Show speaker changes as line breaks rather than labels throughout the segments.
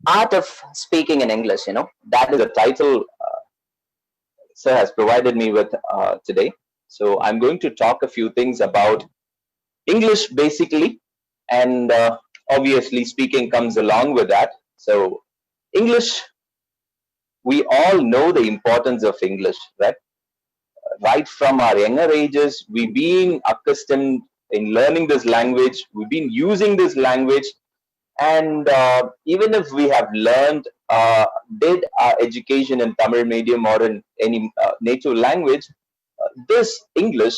Art of Speaking in English, that is the title sir has provided me with today. So I'm going to talk a few things about English basically, and obviously speaking comes along with that. So English, we all know the importance of English, right? Right from our younger ages, we've been accustomed in learning this language. We've been using this language, and even if we have learned, did our education in Tamil medium or in any native language, this English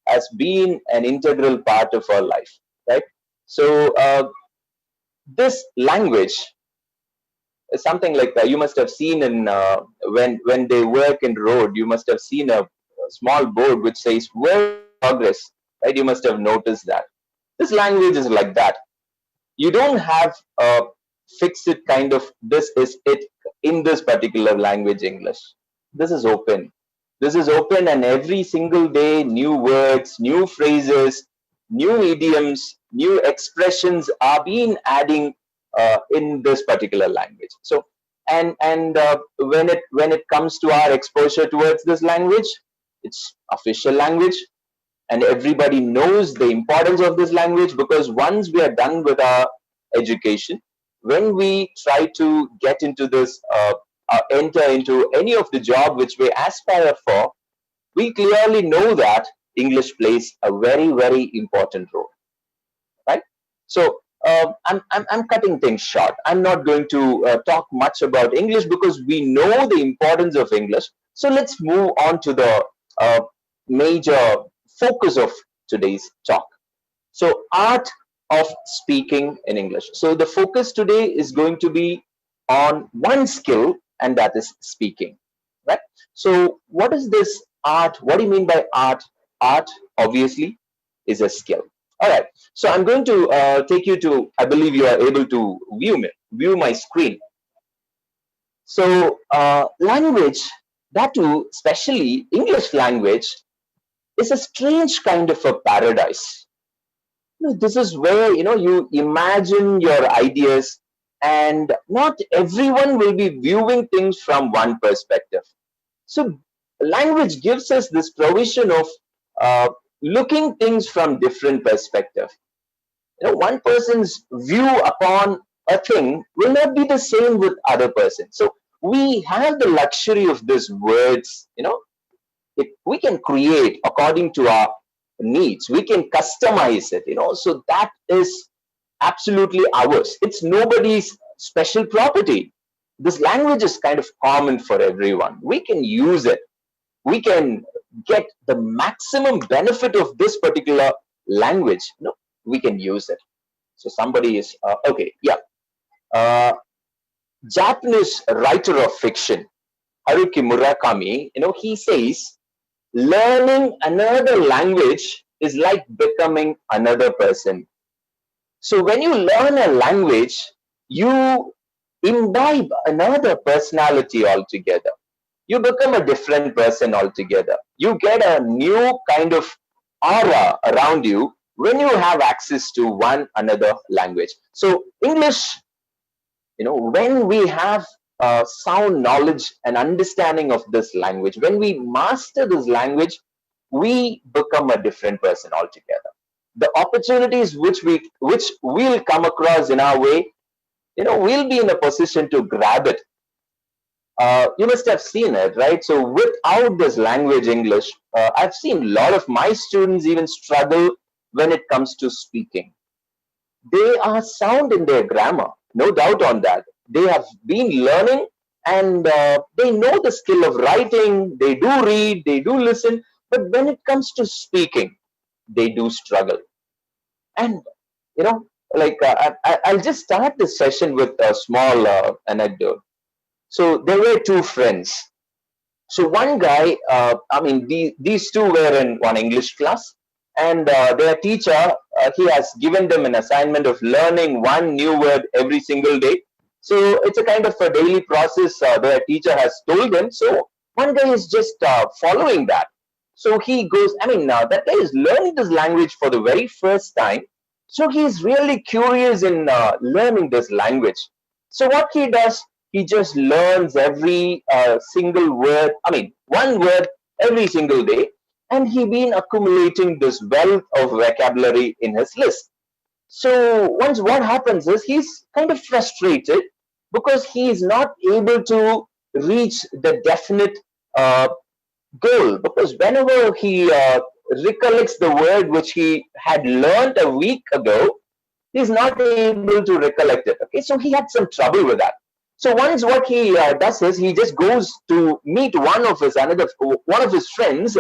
has been an integral part of our life, right? So this language is something like you must have seen in when they work in road. You must have seen a small board which says "Work in progress," right? You must have noticed that. This language is like that. You don't have a fixed kind of this is it in this particular language English. This is open. This is open, and every single day new words, new phrases, new idioms, new expressions are being adding in this particular language. So and when it comes to our exposure towards this language, it's official language, and everybody knows the importance of this language, because once we are done with our education, when we try to get into this enter into any of the job which we aspire for, we clearly know that English plays a very, very important role, right? So I'm cutting things short. I'm not going to talk much about English because we know the importance of English. So let's move on to the uh, major focus of today's talk. So, art of speaking in English. So, the focus today is going to be on one skill, and that is speaking, right? So, what is this art? What do you mean by art? Art, obviously, is a skill. All right. So, I'm going to take you to, I believe you are able to view my screen. So, language, that too, especially English language, is a strange kind of a paradise. This is where you imagine your ideas, and not everyone will be viewing things from one perspective. So language gives us this provision of uh, looking things from different perspective. One person's view upon a thing will not be the same with other person. So we have the luxury of these words. We can create according to our needs. We can customize it. So that is absolutely ours. It's nobody's special property. This language is kind of common for everyone. We can use it. We can get the maximum benefit of this particular language. We can use it. So somebody is okay, yeah. uh, Japanese writer of fiction Haruki Murakami, he says learning another language is like becoming another person. So when you learn a language, you imbibe another personality altogether. You become a different person altogether. You get a new kind of aura around you when you have access to one another language. So English, when we have sound knowledge and understanding of this language, when we master this language, we become a different person altogether. The opportunities which we'll come across in our way, we'll be in a position to grab it. You must have seen it, right? So without this language English, I've seen a lot of my students even struggle when it comes to speaking. They are sound in their grammar, no doubt on that. They have been learning, and they know the skill of writing, they do read, they do listen, but when it comes to speaking, they do struggle. And, you know, like I'll just start this session with a small anecdote. So there were two friends. So one guy, these two were in one English class, and their teacher, he has given them an assignment of learning one new word every single day. So it's a kind of a daily process their teacher has told them. So one guy is just following that. So he goes, that guy is learning this language for the very first time. So he is really curious in learning this language. So what he does, he just learns every single word, I mean, one word every single day, and he been accumulating this wealth of vocabulary in his list. So once what happens is he's kind of frustrated because he is not able to reach the definite uh, goal, because whenever he recollects the word which he had learned a week ago, he's not able to recollect it. Okay, so he had some trouble with that. So once what he does is he just goes to meet one of his friends,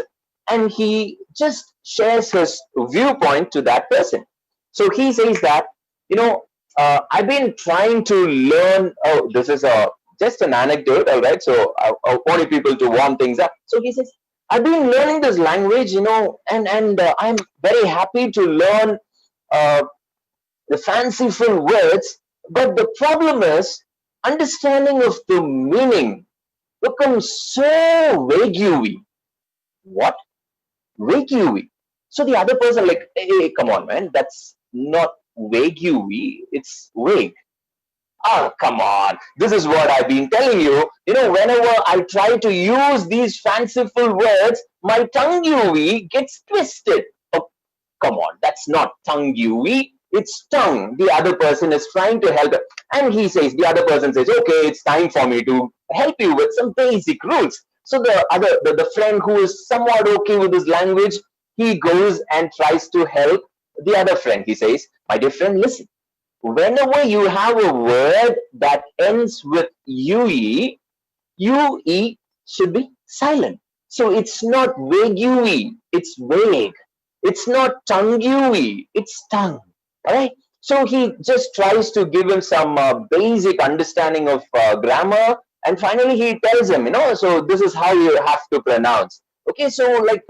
and he just shares his viewpoint to that person. So he says that, you know, I've been trying to learn. Oh, this is a just an anecdote, all right. So I wanted people to warm things up. So he says, I've been learning this language, and I'm very happy to learn uh, the fanciful words, but the problem is understanding of the meaning becomes so vague. What? Vague. So the other person like, hey, come on, man, that's not vague. It's vague. Oh, come on. This is what I've been telling you. Whenever I try to use these fanciful words, my tongue gets twisted. Oh, come on, that's not tongue it's tongue. The other person is trying to help, and the other person says, okay, it's time for me to help you with some basic rules. So the friend who is somewhat okay with his language, he goes and tries to help the other friend. He says, my dear friend, listen, whenever you have a word that ends with UE should be silent. So it's not vague, it's vague. It's not tongue, it's tongue. All right. So he just tries to give him some basic understanding of grammar, and finally he tells him, so this is how you have to pronounce. Okay. So like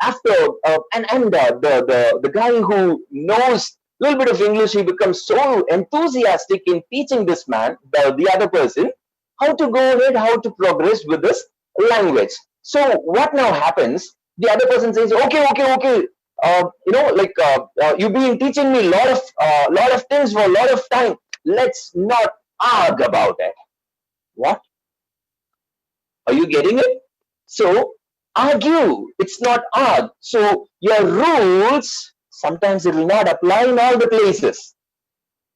after the guy who knows a little bit of English, he becomes so enthusiastic in teaching this man, the other person, how to go ahead, how to progress with this language. So what now happens? The other person says, okay. You've been teaching me lot of things for a lot of time. Let's not argue about it. What? Are you getting it? So argue. It's not argue. So your rules sometimes it will not apply in all the places.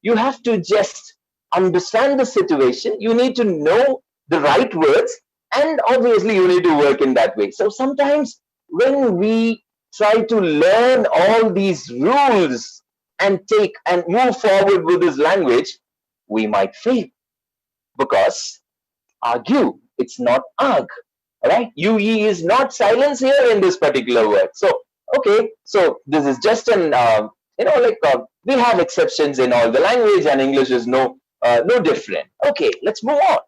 You have to just understand the situation. You need to know the right words, and obviously you need to work in that way. So sometimes when we try to learn all these rules and take and move forward with this language, we might fail, because argue, it's not arg. All right, UE is not silence here in this particular word. So okay, so this is just an we have exceptions in all the language, and English is no different. Okay, let's move on.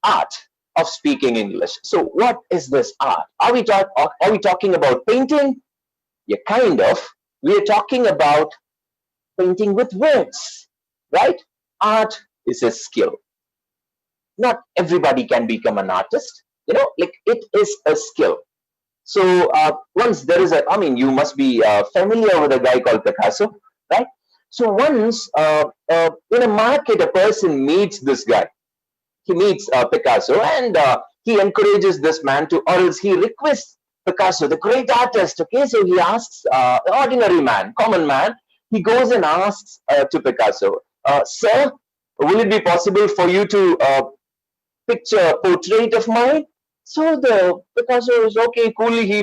Art of speaking English. So what is this art? Are we talking about painting? Yeah, kind of. We are talking about painting with words, right? Art is a skill. Not everybody can become an artist. Like it is a skill. So once there is you must be familiar with a guy called Picasso, right? So once in a market, a person meets this guy. He meets Picasso, and he encourages this man to, or else he requests Picasso, the great artist. Okay, so he asks ordinary man, common man. He goes and asks to Picasso, sir, will it be possible for you to picture a portrait of mine? So the Picasso is okay. Coolly, he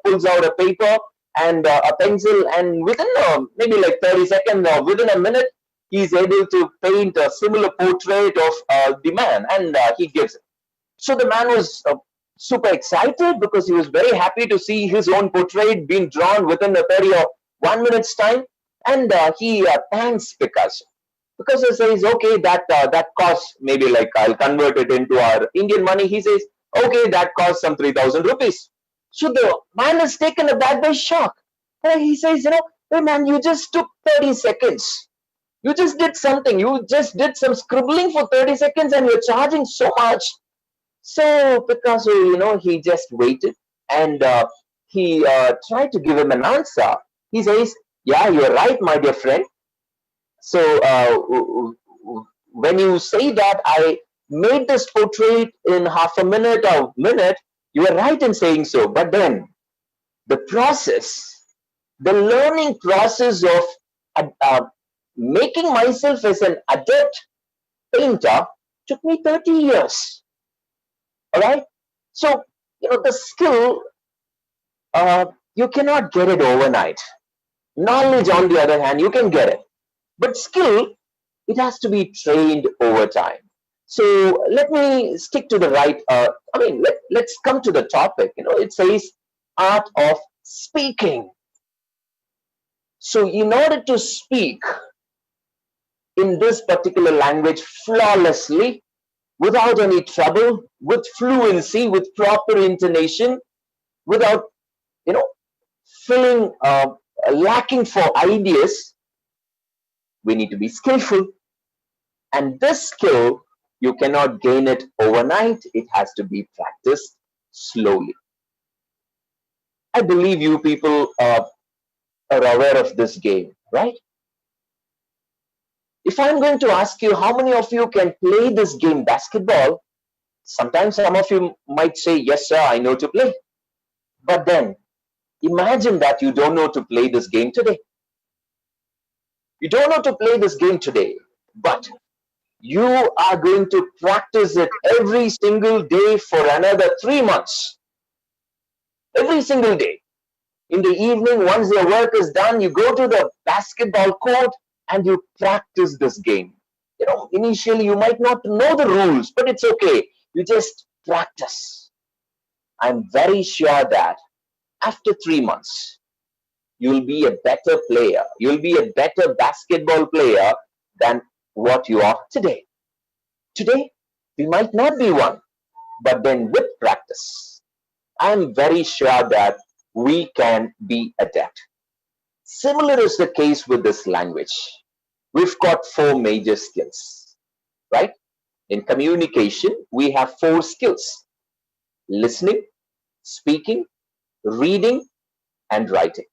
pulls out a paper and a pencil, and within maybe like 30 seconds or within a minute, he's able to paint a similar portrait of the man, and he gives it. So the man was super excited because he was very happy to see his own portrait being drawn within a 30 or 1 minute's time, and he thanks Picasso. Picasso says, okay, that costs maybe, like, I'll convert it into our Indian money. He says, okay, that costs some 3,000 rupees. So the man is taken aback by shock. And he says, hey man, you just took 30 seconds. You just did something. You just did some scribbling for 30 seconds and you're charging so much. So Picasso, he just waited, and he tried to give him an answer. He says, yeah, you're right, my dear friend. So when you say that I made this portrait in half a minute or minute, you are right in saying so. But then the process, the learning process of making myself as an adept painter took me 30 years. All right. So, the skill, you cannot get it overnight. Knowledge, on the other hand, you can get it. But skill, it has to be trained over time. So let me stick to the right. Let's come to the topic. It says art of speaking. So in order to speak in this particular language flawlessly, without any trouble, with fluency, with proper intonation, without you know feeling lacking for ideas, we need to be skillful. And this skill, you cannot gain it overnight. It has to be practiced slowly. I believe you people are aware of this game, right? If I'm going to ask you how many of you can play this game, basketball, sometimes some of you might say, yes, sir, I know to play. But then imagine that you don't know to play this game today. You don't know to play this game today, but you are going to practice it every single day for another 3 months. Every single day. In the evening, once your work is done, you go to the basketball court and you practice this game. Initially you might not know the rules, but it's okay. You just practice. I'm very sure that after 3 months, you'll be a better player. You'll be a better basketball player than what you are today. Today, we might not be one, but then with practice, I'm very sure that we can be adept. Similar is the case with this language. We've got four major skills, right? In communication, we have four skills: listening, speaking, reading, and writing.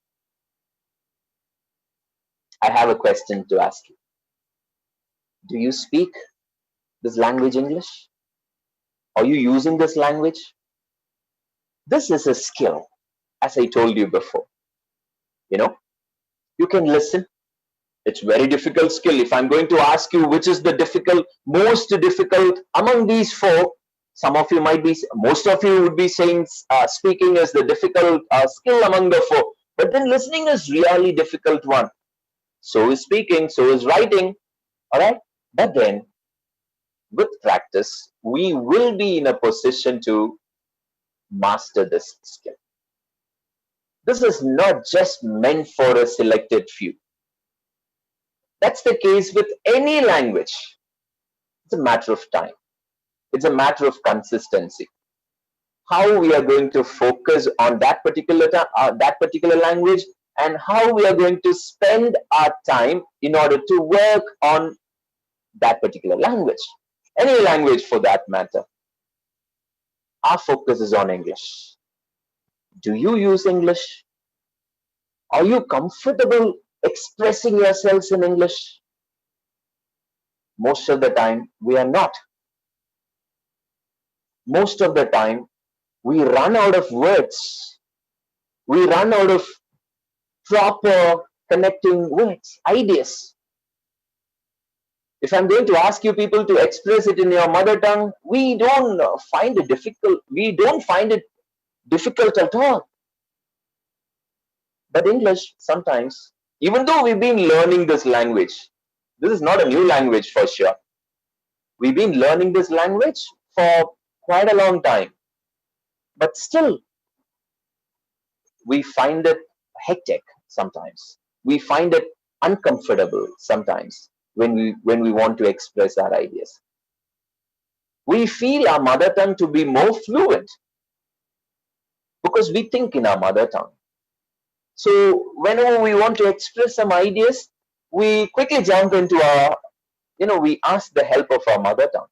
I have a question to ask you. Do you speak this language English? Are you using this language? This is a skill, as I told you before. You know, you can listen. It's very difficult skill. If I'm going to ask you which is the most difficult among these four, most of you would be saying speaking is the difficult skill among the four. But then listening is really difficult one. So is speaking, so is writing. All right. But then with practice, we will be in a position to master this skill. This is not just meant for a selected few. That's the case with any language. It's a matter of time. It's a matter of consistency. How we are going to focus on that particular language, and how we are going to spend our time in order to work on that particular language. Any language for that matter. Our focus is on English. Do you use English? Are you comfortable expressing yourselves in English? Most of the time, we are not. Most of the time, we run out of words. We run out of proper connecting words, ideas. If I'm going to ask you people to express it in your mother tongue, we don't find it difficult. We don't find it difficult at all. But English, sometimes, even though we've been learning this language, this is not a new language for sure. We've been learning this language for quite a long time. But still, we find it hectic sometimes. We find it uncomfortable sometimes when we want to express our ideas. We feel our mother tongue to be more fluent because we think in our mother tongue. So whenever we want to express some ideas, we quickly jump into we ask the help of our mother tongue.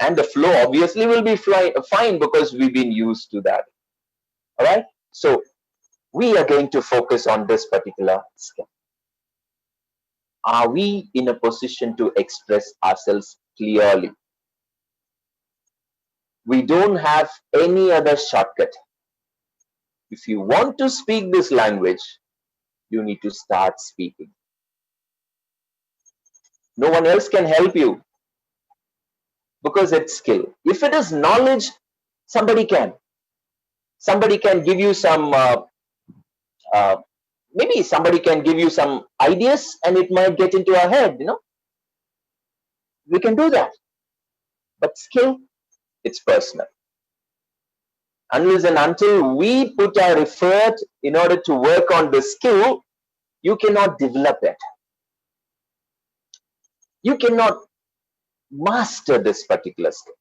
And the flow obviously will be fine because we've been used to that. All right. So we are going to focus on this particular skill. Are we in a position to express ourselves clearly? We don't have any other shortcut. If you want to speak this language, you need to start speaking. No one else can help you because it's skill. If it is knowledge, somebody can. Somebody can give you some, uh, maybe somebody can give you some ideas and it might get into our head, We can do that. But skill, it's personal. Unless and until we put our effort in order to work on the skill, you cannot develop it. You cannot master this particular skill.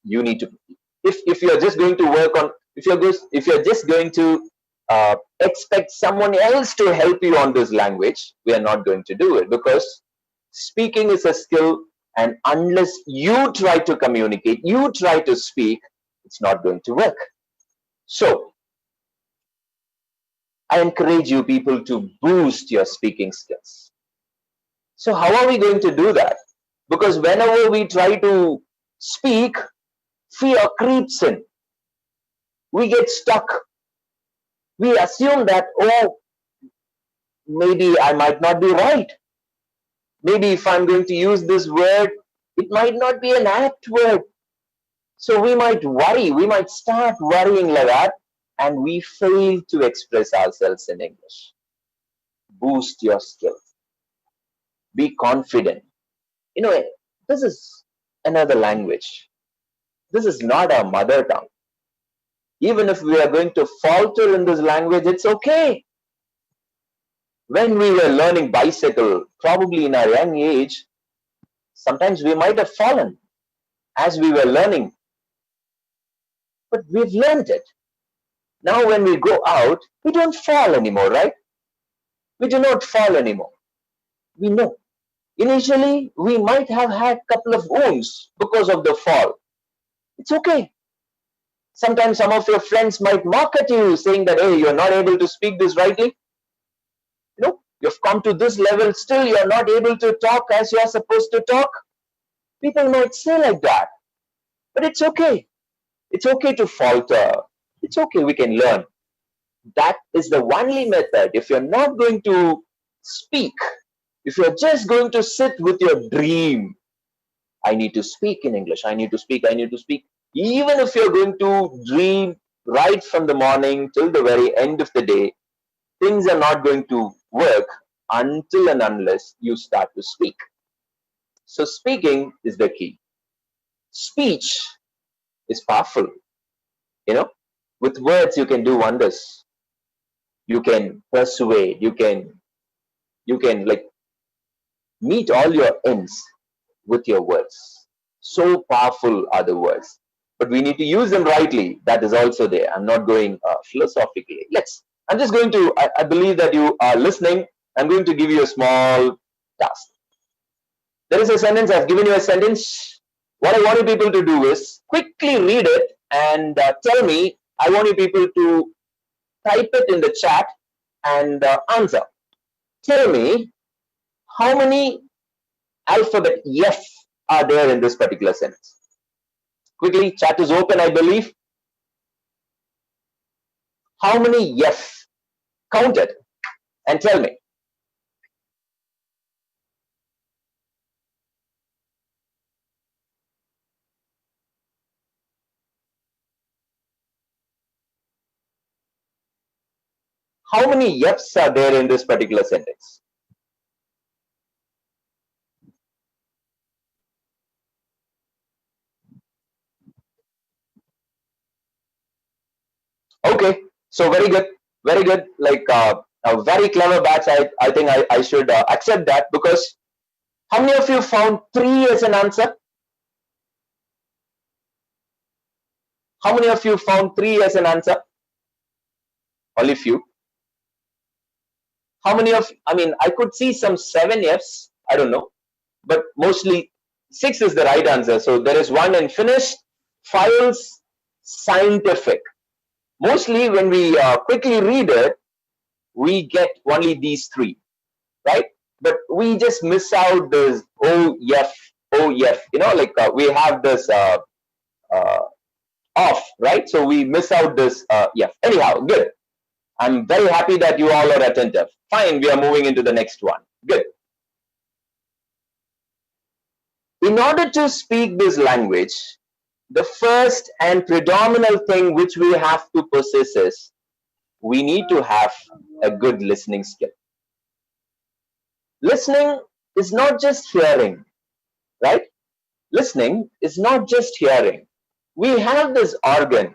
You need to, if you're just going to work on, if you're just going to expect someone else to help you on this language, we are not going to do it, because speaking is a skill, and unless you try to communicate, you try to speak, it's not going to work. So I encourage you people to boost your speaking skills. So how are we going to do that? Because whenever we try to speak, fear creeps in. We get stuck. We assume that, oh, maybe I might not be right. Maybe if I'm going to use this word, it might not be an apt word. So we might worry. We might start worrying like that, and we fail to express ourselves in English. Boost your skills. Be confident. This is another language. This is not our mother tongue. Even if we are going to falter in this language, it's okay. When we were learning bicycle, probably in our young age, sometimes we might have fallen as we were learning. But we've learned it. Now when we go out, we don't fall anymore, right? We do not fall anymore. We know. Initially, we might have had a couple of wounds because of the fall. It's okay. Sometimes some of your friends might mock at you, saying that, hey, you're not able to speak this rightly. You've come to this level, still you're not able to talk as you're supposed to talk. People might say like that. But it's okay. It's okay to falter. It's okay, we can learn. That is the only method. If you're not going to speak, if you're just going to sit with your dream, I need to speak in English, I need to speak, even if you're going to dream right from the morning till the very end of the day, things are not going to work until and unless you start to speak. So speaking is the key. Speech is powerful. With words you can do wonders. You can persuade, you can like meet all your ends with your words. So powerful are the words. But we need to use them rightly. That is also there. I'm not going philosophically. I'm just going to, I believe that you are listening. I'm going to give you a small task. There is a sentence, I've given you a sentence. What I want you people to do is quickly read it and tell me. I want you people to type it in the chat and answer. Tell me how many alphabet F are there in this particular sentence. Quickly, chat is open, I believe. How many F? Count it and tell me. How many F's are there in this particular sentence? Okay, so very good, very good. Like a very clever batch. I think I should accept that, because how many of you found 3 as an answer? How many of you found 3 as an answer? Only few. How many of, I could see some 7 F's, I don't know, but mostly 6 is the right answer. So there is 1 in finished, files, scientific. Mostly when we quickly read it, we get only these 3, right? but we just miss out this OF, like we have this uh, off, right? So we miss out this F. Anyhow, good. I'm very happy that you all are attentive. Fine, we are moving into the next one. Good. In order to speak this language, the first and predominant thing which we have to possess is we need to have a good listening skill. Listening is not just hearing, right? Listening is not just hearing. We have this organ.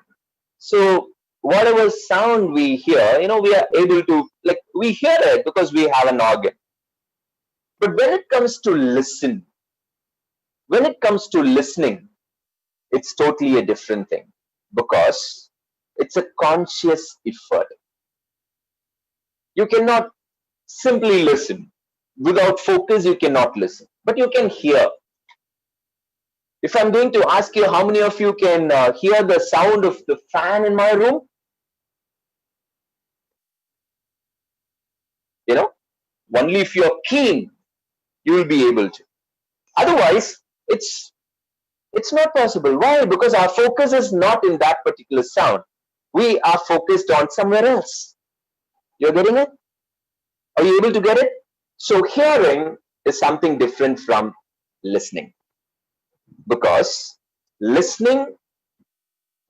So whatever sound we hear, we are able to, like, we hear it because we have an organ. But when it comes to listening, it's totally a different thing because it's a conscious effort. You cannot simply listen. Without focus, you cannot listen, but you can hear. If I'm going to ask you how many of you can hear the sound of the fan in my room, only if you're keen, you will be able to. Otherwise, it's not possible. Why? Because our focus is not in that particular sound. We are focused on somewhere else. You're getting it? Are you able to get it? So hearing is something different from listening, because listening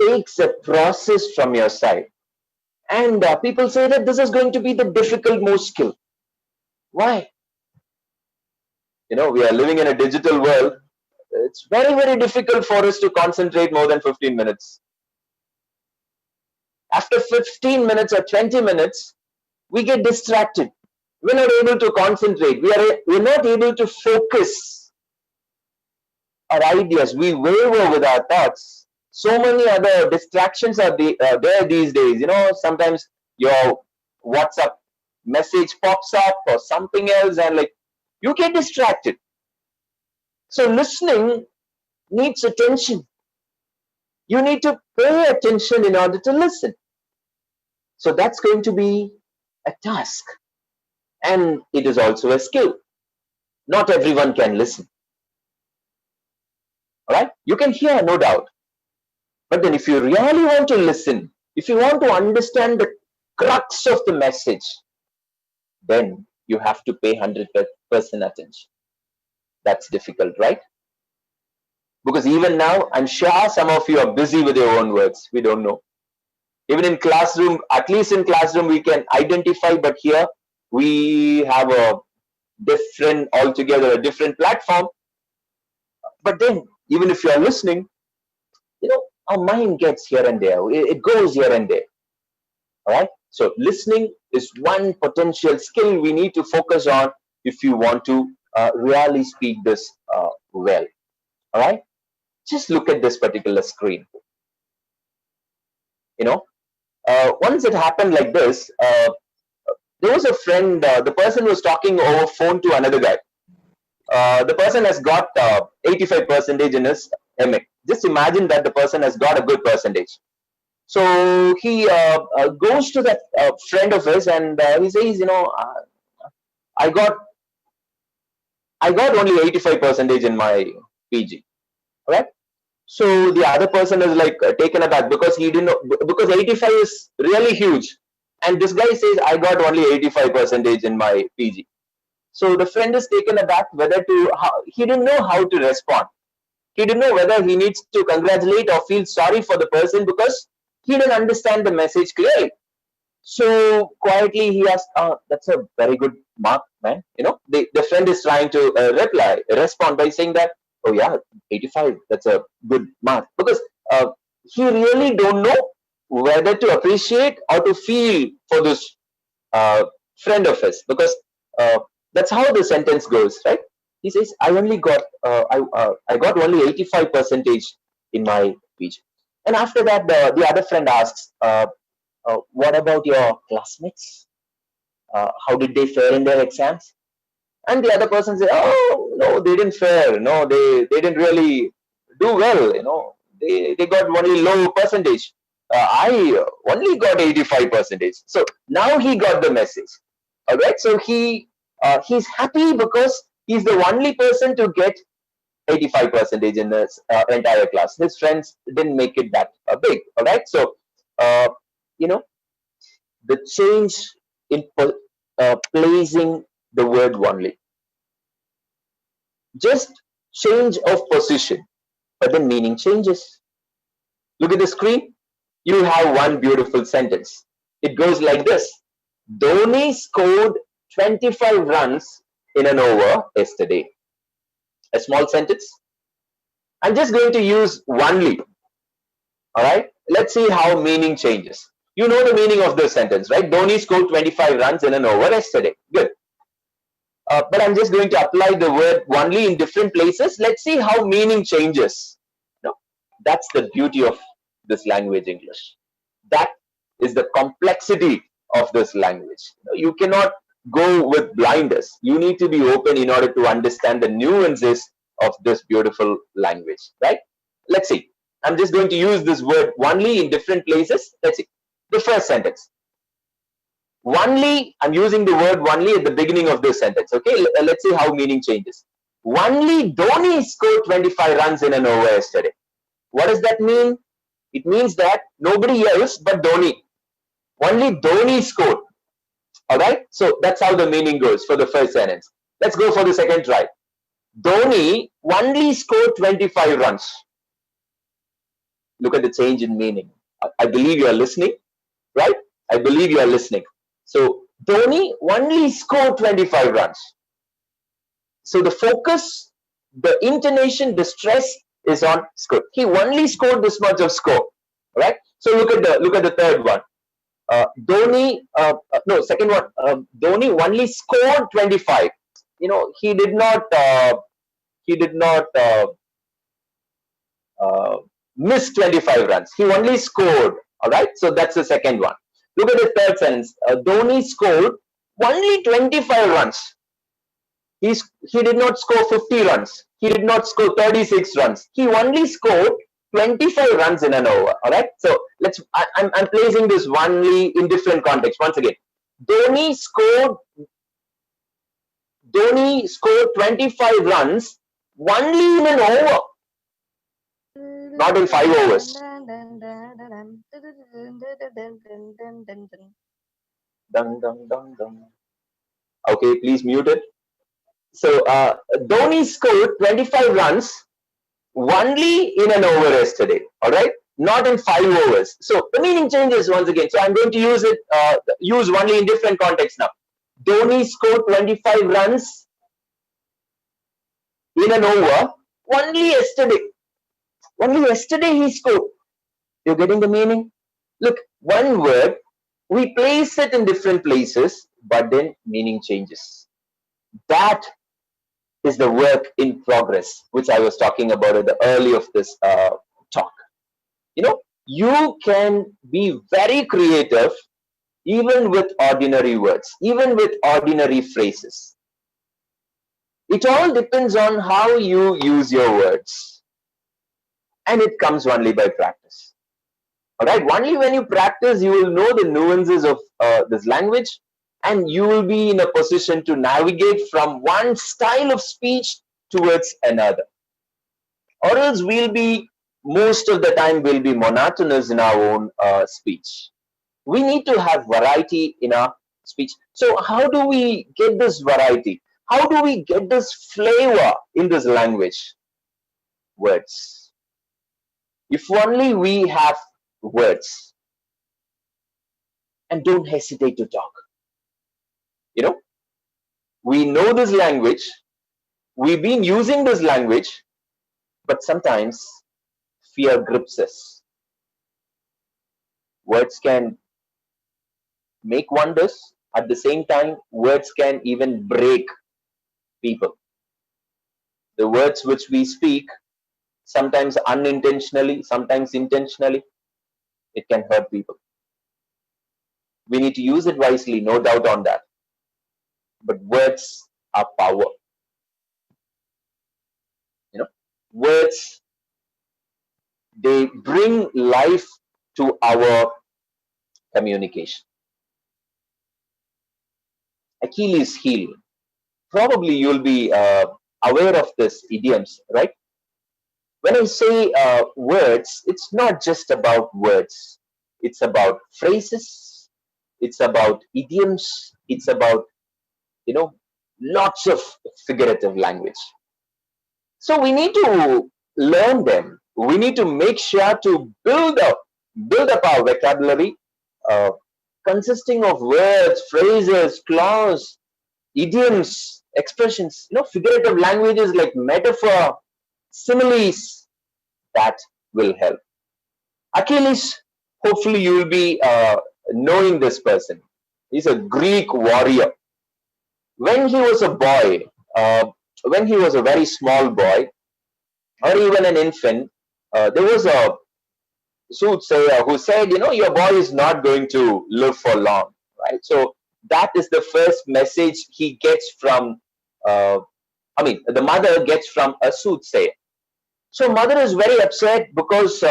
takes a process from your side. And people say that this is going to be the difficult most skill. Why? We are living in a digital world. It's very, very difficult for us to concentrate more than 15 minutes. After 15 minutes or 20 minutes, we get distracted. We're not able to concentrate. We're not able to focus our ideas. We waver with our thoughts. So many other distractions are there these days. Sometimes your WhatsApp message pops up or something else, and like you get distracted. So listening needs attention. You need to pay attention in order to listen. So that's going to be a task. And it is also a skill. Not everyone can listen. All right? You can hear, no doubt. But then if you really want to listen, if you want to understand the crux of the message, then you have to pay 100% attention. That's difficult, right? Because even now, I'm sure some of you are busy with your own words. We don't know. Even in classroom, at least in classroom, we can identify, but here we have a altogether a different platform. But then, even if you are listening, our mind gets here and there. It goes here and there. All right. So listening is one potential skill we need to focus on if you want to really speak this well. All right. Just look at this particular screen. Once it happened like this, there was a friend, the person was talking over phone to another guy. The person has got 85% in his MA. Just imagine that the person has got a good percentage. So he goes to that friend of his and he says, I got only 85% in my PG. Right? So the other person is like taken aback because he didn't know, because 85 is really huge. And this guy says, I got only 85% in my PG. So the friend is taken aback he didn't know how to respond. He didn't know whether he needs to congratulate or feel sorry for the person because he didn't understand the message clearly. So quietly he asked, that's a very good mark, man. The friend is trying to respond by saying that, oh yeah, 85, that's a good mark. Because he really don't know whether to appreciate or to feel for this friend of his. Because that's how the sentence goes, right? He says, I got only 85% in my speech. And after that, the other friend asks, what about your classmates? How did they fare in their exams? And the other person says, oh, no, they didn't fare. No, they didn't really do well. They got only low percentage. I only got 85%. So now he got the message. All right. So he He's happy because he's the only person to get 85% in this entire class. His friends didn't make it that big. All right. So, uh, you know, the change in placing the word only, just change of position, but the meaning changes. Look at the screen. You have one beautiful sentence. It goes like this: Dhoni scored 25 runs in an over yesterday. A small sentence. I'm just going to use only. All right. Let's see how meaning changes. You know the meaning of this sentence, right? Dhoni scored 25 runs in an over yesterday. Good. But I'm just going to apply the word only in different places. Let's see how meaning changes. No, that's the beauty of this language, English. That is the complexity of this language. You cannot go with blinders. You need to be open in order to understand the nuances of this beautiful language, right? Let's see. I'm just going to use this word only in different places. Let's see. The first sentence. Only, I'm using the word only at the beginning of this sentence. Okay, let's see how meaning changes. Only Dhoni scored 25 runs in an over yesterday. What does that mean? It means that nobody else but Dhoni. Only Dhoni scored. All right, so that's how the meaning goes for the first sentence. Let's go for the second try. Dhoni only scored 25 runs. Look at the change in meaning. I believe you are listening, right? I believe you are listening. So Dhoni only scored 25 runs. So the focus, the intonation, the stress is on score. He only scored this much of score, right? So look at the third one. Dhoni, no, second one. Dhoni only scored 25. You know, he did not miss 25 runs. He only scored. All right. So that's the second one. Look at the third sentence. Dhoni scored only 25 runs. He did not score 50 runs. He did not score 36 runs. He only scored 25 runs in an over. All right. So I'm placing this only in different context. Once again, Dhoni scored 25 runs only in an over, not in 5 overs. Dun, dun, dun, dun. Okay, please mute it. So Dhoni scored 25 runs only in an over yesterday. All right, not in 5 overs. So the meaning changes once again. So I'm going to use it use only in different contexts now. Dhoni scored 25 runs in an over only yesterday. Only yesterday he scored. You're getting the meaning? Look, one word, we place it in different places, but then meaning changes. That is the work in progress, which I was talking about at the early of this talk. You know, you can be very creative even with ordinary words, even with ordinary phrases. It all depends on how you use your words. And it comes only by practice. All right, only when you practice, you will know the nuances of this language, and you will be in a position to navigate from one style of speech towards another. Or else most of the time, we'll be monotonous in our own speech. We need to have variety in our speech. So how do we get this variety? How do we get this flavor in this language? Words. If only we have words, and don't hesitate to talk. You know, we know this language, we've been using this language, but sometimes fear grips us. Words can make wonders. At the same time, words can even break people. The words which we speak, sometimes unintentionally, sometimes intentionally, it can hurt people. We need to use it wisely, no doubt on that. But words are power. You know, words, they bring life to our communication. Achilles Heel. probably you'll be aware of this idioms, right? When I say words, it's not just about words. It's about phrases. It's about idioms. It's about, you know, lots of figurative language. So we need to learn them. We need to make sure to build up our vocabulary, uh, consisting of words, phrases, clause, idioms, expressions, figurative languages like metaphor, similes, that will help. Achilles, hopefully you will be knowing this person. He's a Greek warrior. When he was a boy, when he was a very small boy, or even an infant, there was a soothsayer who said, your boy is not going to live for long, right? So that is the first message he gets from, the mother gets from a soothsayer. So mother is very upset because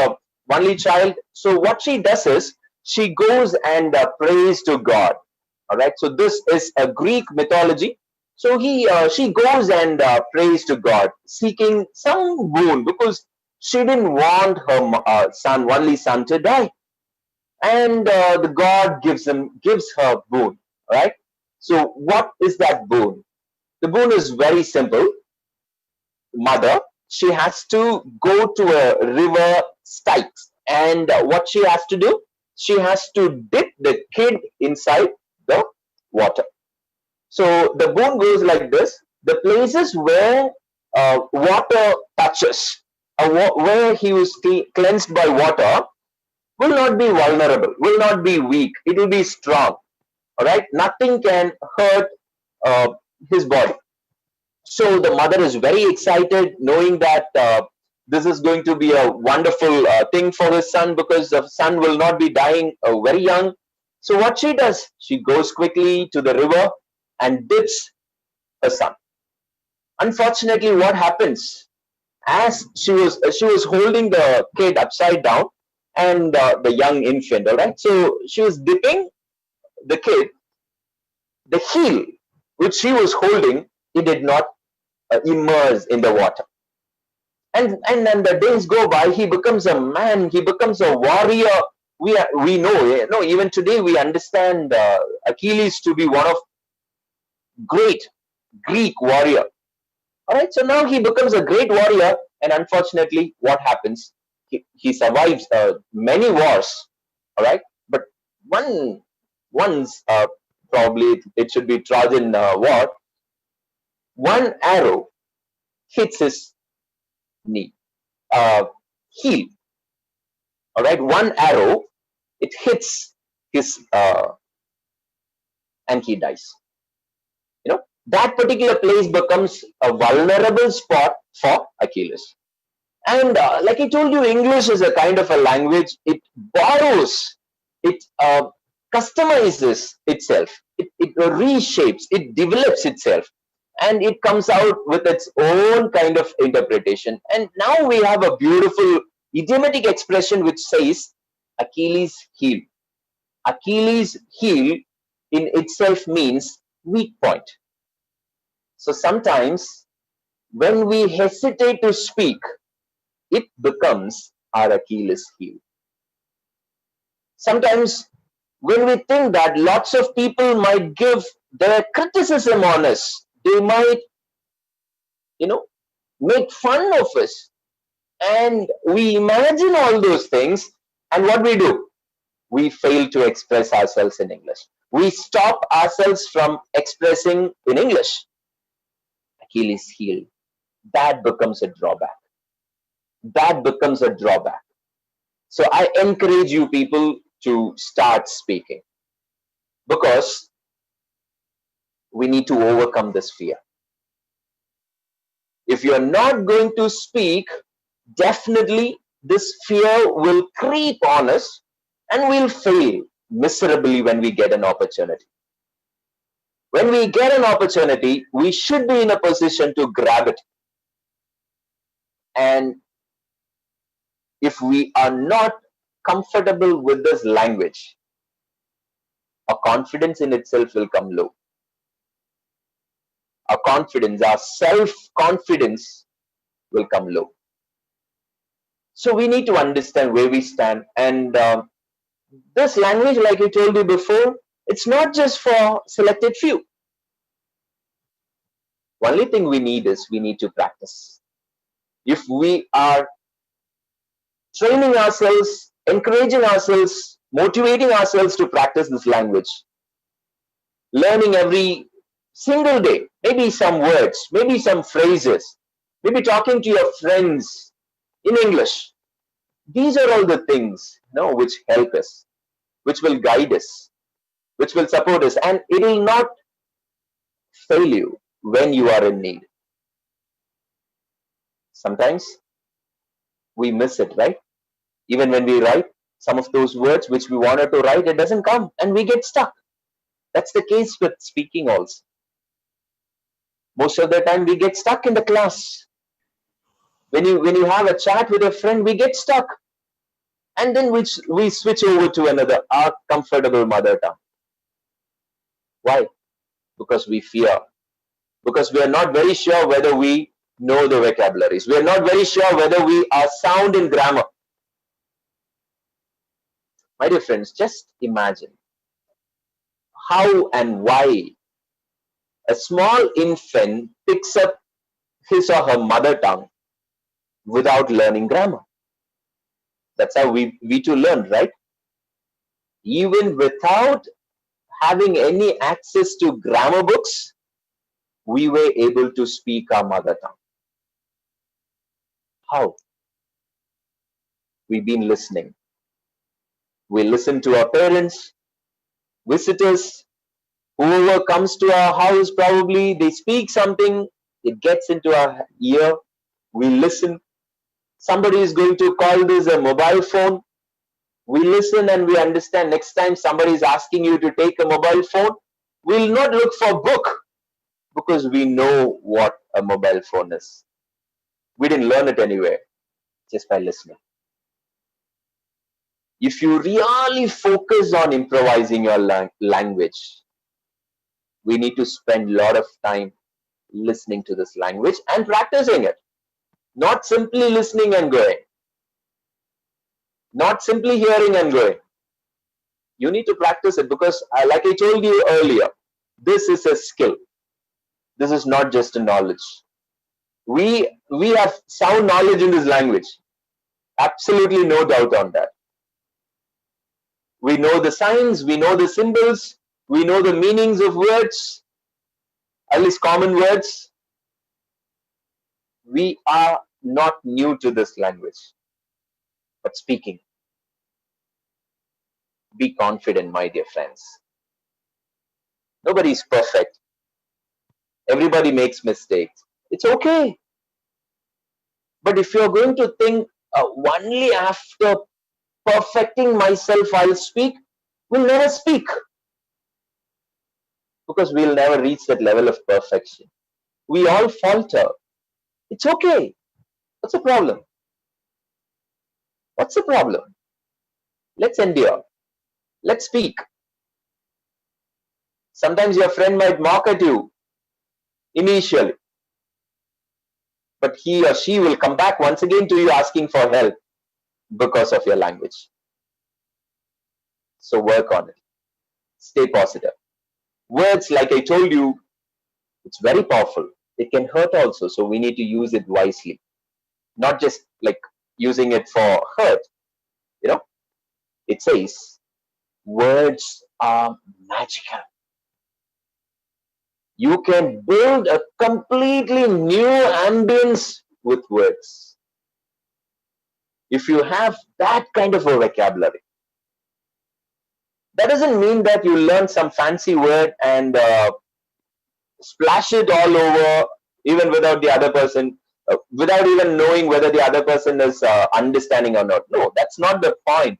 only child. So what she does is she goes and prays to God. All right. So this is a Greek mythology. So she goes and prays to God, seeking some boon because she didn't want her only son, to die, and the God gives her boon. All right. So what is that boon? The boon is very simple. Mother, she has to go to a river Styx, and what she has to do, she has to dip the kid inside the water. So the boon goes like this: the places where water touches, where he was cleansed by water, will not be vulnerable, will not be weak, it will be strong. All right, nothing can hurt uh, his body. So the mother is very excited, knowing that this is going to be a wonderful thing for his son, because the son will not be dying very young. So what she does, she goes quickly to the river and dips her son. Unfortunately, what happens, as she was holding the kid upside down, and the young infant, all right. So she was dipping the kid. The heel which she was holding, it did not immerse in the water. And then the days go by, he becomes a man, he becomes a warrior. We know, even today we understand Achilles to be one of great Greek warrior. All right, so now he becomes a great warrior, and unfortunately, what happens? He survives many wars. All right, but once, probably it should be Trojan war. One arrow hits his knee, uh, heel. All right, one arrow, it hits his, and he dies. That particular place becomes a vulnerable spot for Achilles. And like I told you, English is a kind of a language. It borrows, it customizes itself, it reshapes, it develops itself, and it comes out with its own kind of interpretation. And now we have a beautiful idiomatic expression which says Achilles heel. Achilles heel in itself means weak point. So sometimes when we hesitate to speak, it becomes our Achilles heel. Sometimes when we think that lots of people might give their criticism on us, they might, make fun of us, and we imagine all those things, and what we do? We fail to express ourselves in English. We stop ourselves from expressing in English. Achilles heel. That becomes a drawback. That becomes a drawback. So I encourage you people to start speaking, because we need to overcome this fear. If you're not going to speak, definitely this fear will creep on us, and we'll fail miserably when we get an opportunity. When we get an opportunity, we should be in a position to grab it. And if we are not comfortable with this language, our confidence in itself will come low. our confidence, our self-confidence will come low. So we need to understand where we stand. And this language, like I told you before, it's not just for selected few. Only thing we need is we need to practice. If we are training ourselves, encouraging ourselves, motivating ourselves to practice this language, learning every single day, maybe some words, maybe some phrases, maybe talking to your friends in English. These are all the things, which help us, which will guide us, which will support us, and it will not fail you when you are in need. Sometimes we miss it, right? Even when we write some of those words which we wanted to write, it doesn't come and we get stuck. That's the case with speaking also. Most of the time we get stuck in the class. When you have a chat with a friend, we get stuck. And then we switch over to another, our comfortable mother tongue. Why? Because we fear. Because we are not very sure whether we know the vocabularies. We are not very sure whether we are sound in grammar. My dear friends, just imagine how and why a small infant picks up his or her mother tongue without learning grammar. That's how we too learn, right? Even without having any access to grammar books, we were able to speak our mother tongue. How? We've been listening. We listen to our parents, visitors, whoever comes to our house, probably they speak something, it gets into our ear, we listen. Somebody is going to call this a mobile phone. We listen and we understand. Next time somebody is asking you to take a mobile phone, we'll not look for book because we know what a mobile phone is. We didn't learn it anywhere, just by listening. If you really focus on improvising your language, we need to spend a lot of time listening to this language and practicing it. Not simply listening and going. Not simply hearing and going. You need to practice it because, like I told you earlier, this is a skill. This is not just a knowledge. We have sound knowledge in this language. Absolutely no doubt on that. We know the signs, we know the symbols, we know the meanings of words, at least common words. We are not new to this language. But speaking, be confident, my dear friends. Nobody is perfect. Everybody makes mistakes. It's okay. But if you're going to think only after perfecting myself I'll speak, we'll never speak. Because we'll never reach that level of perfection. We all falter. It's okay. What's the problem? What's the problem? Let's endure. Let's speak. Sometimes your friend might mock at you initially, but he or she will come back once again to you asking for help because of your language. So work on it. Stay positive. Words, like I told you, it's very powerful. It can hurt also, so we need to use it wisely. Not just like using it for hurt. It says, words are magical. You can build a completely new ambience with words. If you have that kind of a vocabulary, that doesn't mean that you learn some fancy word and splash it all over, even without the other person, without even knowing whether the other person is understanding or not. No, that's not the point.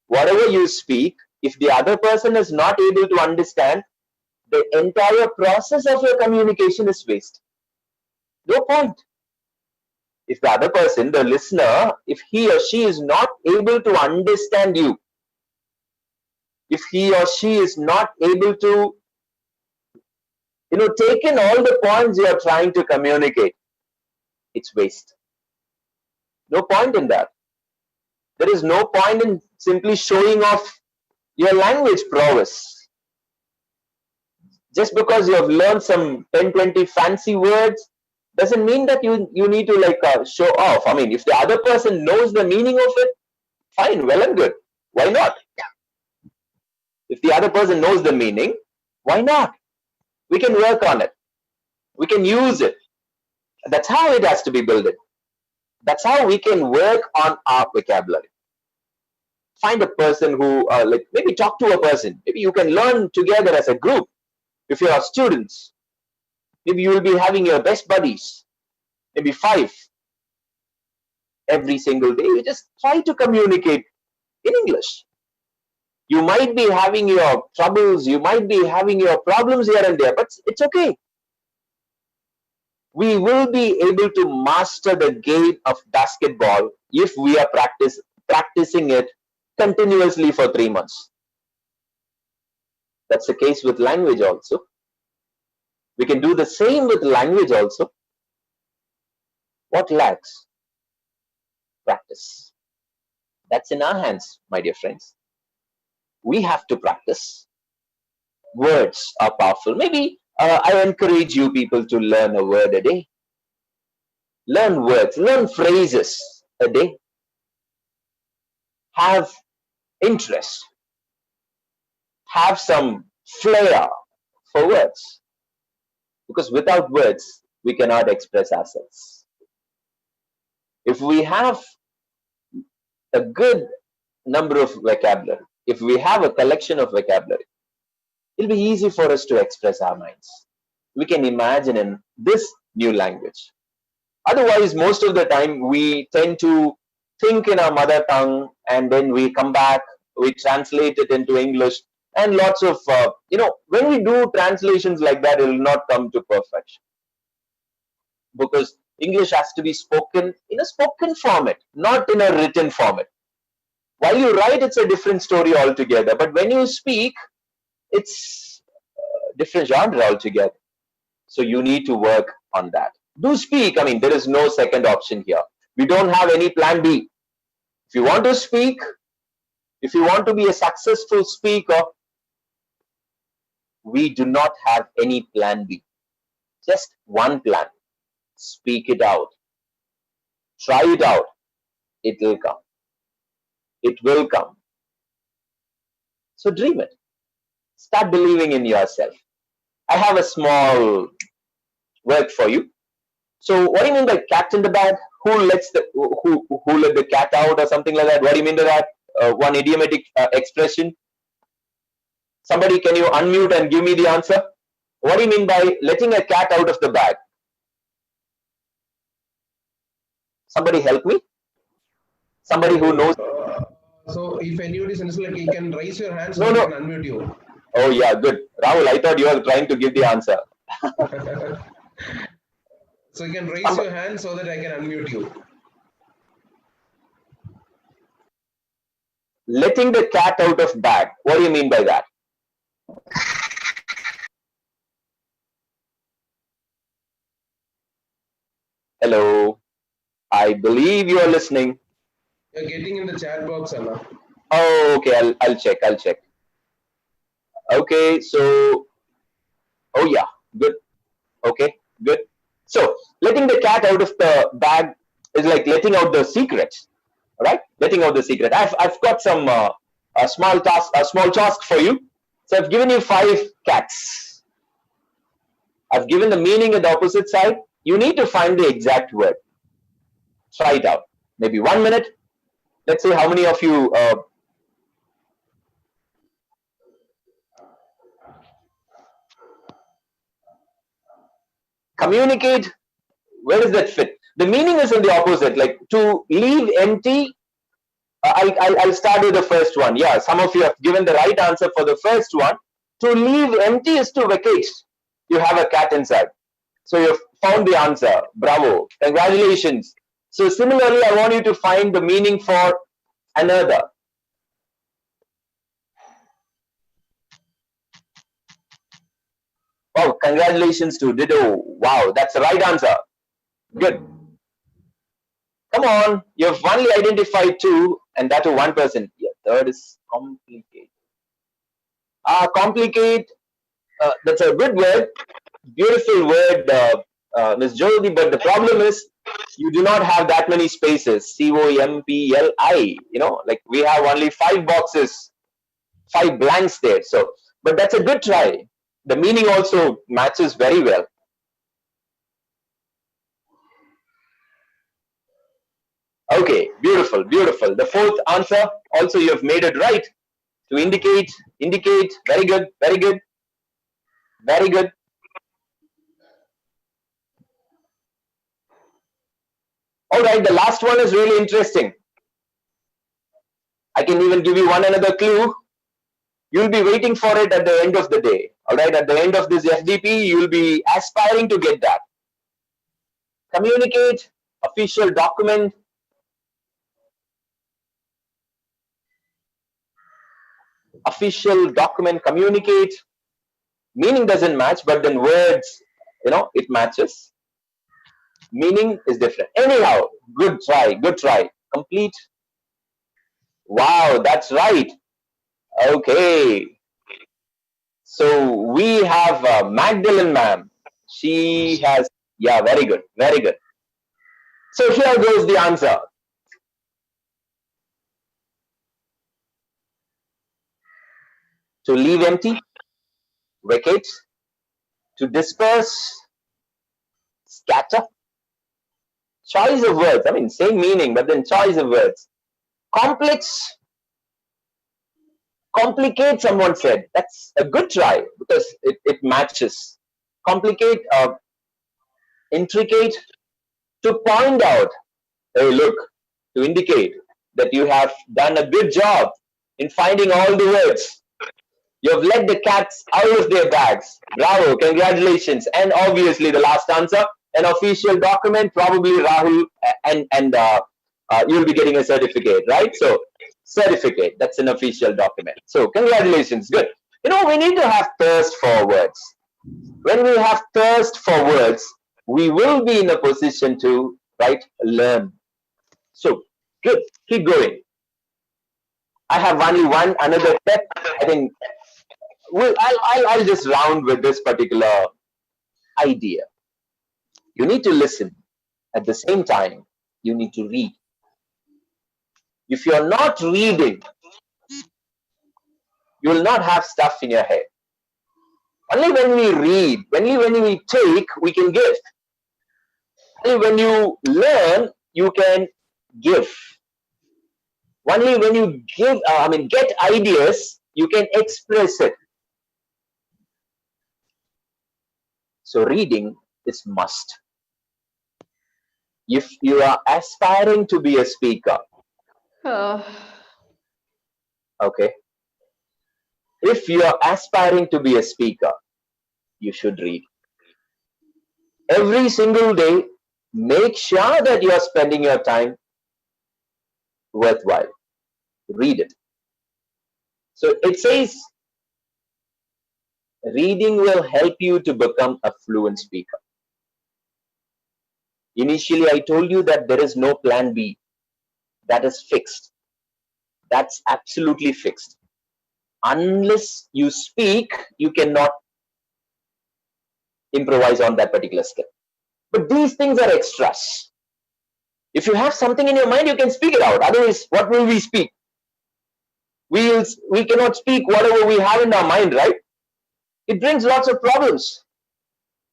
Whatever you speak, if the other person is not able to understand, the entire process of your communication is waste. No point. If the other person, the listener, if he or she is not able to understand you, if he or she is not able to taken all the points you are trying to communicate, it's waste. No point in that. There is no point in simply showing off your language prowess. Just because you have learned some 10-20 fancy words doesn't mean that you need to show off. I mean, if the other person knows the meaning of it, fine, well and good. Why not? If the other person knows the meaning, why not? We can work on it. We can use it. That's how it has to be built. That's how we can work on our vocabulary. Find a person who, maybe talk to a person. Maybe you can learn together as a group. If you are students, maybe you will be having your best buddies, maybe 5 every single day. You just try to communicate in English. You might be having your troubles, you might be having your problems here and there, but it's okay. We will be able to master the game of basketball if we are practicing it continuously for 3 months. That's the case with language also. We can do the same with language also. What lacks? Practice. That's in our hands, my dear friends. We have to practice. Words are powerful. Maybe I encourage you people to learn a word a day. Learn words, learn phrases a day. Have interest. Have some flair for words. Because without words, we cannot express ourselves. If we have a good number of vocabulary, if we have a collection of vocabulary, it'll be easy for us to express our minds. We can imagine in this new language. Otherwise, most of the time, we tend to think in our mother tongue and then we come back, we translate it into English, and lots of, when we do translations like that, it will not come to perfection. Because English has to be spoken in a spoken format, not in a written format. While you write, it's a different story altogether. But when you speak, it's a different genre altogether. So you need to work on that. Do speak. I mean, there is no second option here. We don't have any plan B. If you want to speak, if you want to be a successful speaker, we do not have any plan B. Just one plan. Speak it out. Try it out. It will come. It will come. So dream it. Start believing in yourself. I have a small work for you. So what do you mean by cat in the bag? Who let the cat out or something like that? What do you mean by that? One idiomatic expression. Somebody, can you unmute and give me the answer? What do you mean by letting a cat out of the bag? Somebody help me. Somebody who knows.
So if anybody is interested, you can raise your hand so I can unmute you.
Oh yeah, good. Rahul, I thought you were trying to give the answer.
So you can raise your hand so that I can unmute you.
Letting the cat out of bag. What do you mean by that? Hello. I believe you are listening.
You're getting in the chat box, Anna.
Oh, okay. I'll check. Okay, so, oh yeah, good. Okay, good. So, letting the cat out of the bag is like letting out the secrets, right? Letting out the secret. I've got some a small task for you. So I've given you 5 cats. I've given the meaning at the opposite side. You need to find the exact word. Try it out. Maybe 1 minute. Let's see how many of you communicate. Where does that fit? The meaning is in the opposite. Like to leave empty. I'll start with the first one. Yeah, some of you have given the right answer for the first one. To leave empty is to vacate. You have a cat inside. So you've found the answer. Bravo. Congratulations. So similarly, I want you to find the meaning for another. Oh, congratulations to Dido. Wow, that's the right answer. Good. Come on, you've only identified two, and that to one person. Yeah, third is complicate. Complicate. That's a good word, beautiful word, Miss Jodi. But the problem is, you do not have that many spaces. COMPLI. You know, like we have only 5 boxes, 5 blanks there. So, but that's a good try. The meaning also matches very well. Okay, beautiful, beautiful. The fourth answer also you have made it right. To indicate, indicate. Very good, very good, very good. All right, the last one is really interesting. I can even give you one another clue. You'll be waiting for it at the end of the day. All right, at the end of this FDP, you'll be aspiring to get that. Communicate, official document. Official document, communicate. Meaning doesn't match, but then words, it matches. Meaning is different. Anyhow, good try, good try. Complete. Wow, that's right. Okay. So we have Magdalene ma'am. She has, yeah, very good, very good. So here goes the answer. To leave empty, vacate, to disperse, scatter. Choice of words. I mean, same meaning, but then choice of words. Complex, complicate, someone said. That's a good try because it matches. Complicate, intricate, to point out, hey, look, to indicate that you have done a good job in finding all the words. You have let the cats out of their bags. Bravo, congratulations. And obviously, the last answer, an official document, probably Rahul, and you'll be getting a certificate, right? So, certificate, that's an official document. So, congratulations, good. We need to have thirst for words. When we have thirst for words, we will be in a position to, right, learn. So, good, keep going. I have only one another step. I think I'll just round with this particular idea. You need to listen. At the same time, you need to read. If you're not reading, you will not have stuff in your head. Only when we read, only when we take, we can give. Only when you learn, you can give. Only when you give, get ideas, you can express it. So reading is must. If you are aspiring to be a speaker, okay, if you are aspiring to be a speaker, you should read. Every single day, make sure that you are spending your time worthwhile. Read it. So it says, reading will help you to become a fluent speaker. Initially, I told you that there is no plan B. That is fixed. That's absolutely fixed. Unless you speak, you cannot improvise on that particular skill. But these things are extras. If you have something in your mind, you can speak it out. Otherwise, what will we speak? We cannot speak whatever we have in our mind, right? It brings lots of problems.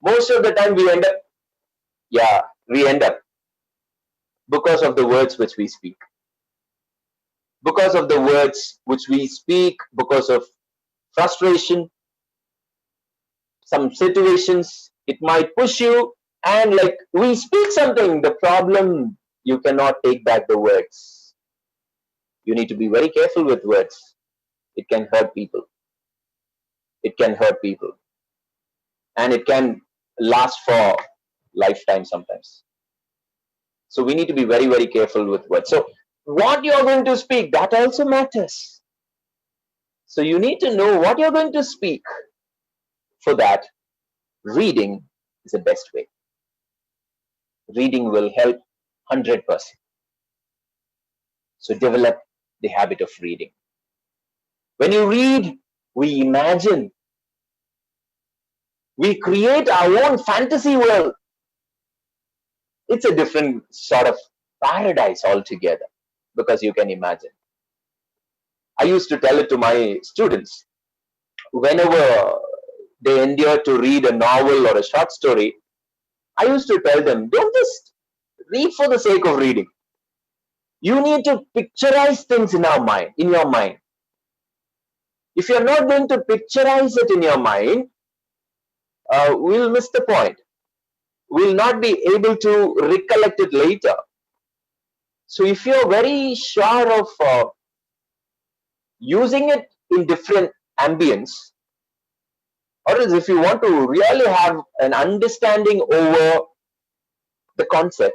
Most of the time we end up because of the words which we speak. Because of the words which we speak, because of frustration, some situations, it might push you, and like we speak something, the problem, you cannot take back the words. You need to be very careful with words. It can hurt people. It can hurt people. And it can last for lifetime sometimes. So we need to be very, very careful with words. So what you're going to speak, that also matters. So you need to know what you're going to speak. For that, reading is the best way. Reading will help 100%. So develop the habit of reading. When you read, we imagine, we create our own fantasy world. It's a different sort of paradise altogether because you can imagine. I used to tell it to my students. Whenever they endure to read a novel or a short story, I used to tell them, don't just read for the sake of reading. You need to picturize things in your mind. If you're not going to picturize it in your mind, we'll miss the point. We'll not be able to recollect it later. So if you're very sure of using it in different ambience, or else if you want to really have an understanding over the concept,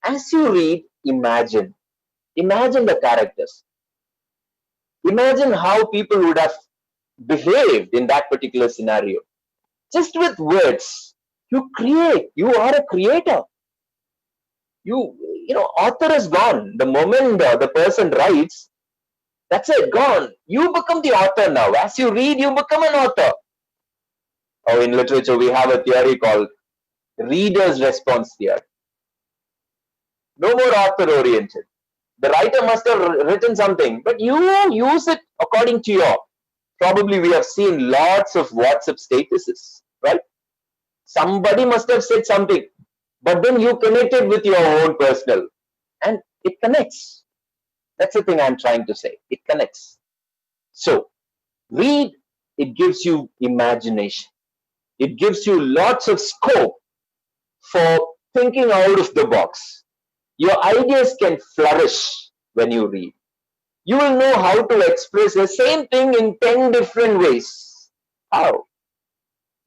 as you read, imagine the characters, imagine how people would have behaved in that particular scenario. Just with words, you create. You are a creator. You know, author is gone. The moment the person writes, that's it, gone. You become the author now. As you read, you become an author. Oh, in literature, we have a theory called reader's response theory. No more author-oriented. The writer must have written something, but you use it according to your. Probably we have seen lots of WhatsApp statuses, right? Somebody must have said something, but then you connect it with your own personal, and it connects. That's the thing I'm trying to say. It connects. So, read, it gives you imagination. It gives you lots of scope for thinking out of the box. Your ideas can flourish when you read. You will know how to express the same thing in 10 different ways. How?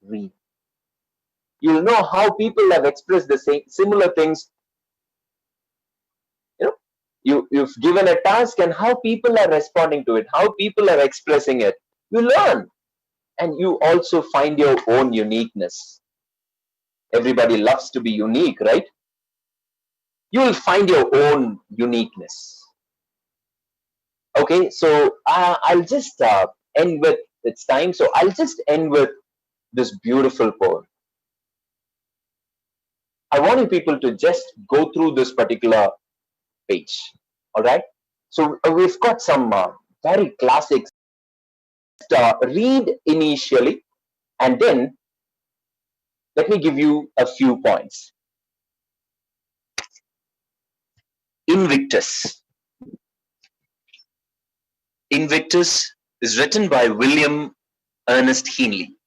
Read. You'll know how people have expressed the same similar things. You've given a task and how people are responding to it, how people are expressing it. You learn, and you also find your own uniqueness. Everybody loves to be unique, right? You will find your own uniqueness. Okay, so I'll just end with, it's time, so I'll just end with this beautiful poem. I want you people to just go through this particular page. All right, so we've got some very classics. Read initially, and then let me give you a few points. Invictus. Invictus is written by William Ernest Henley.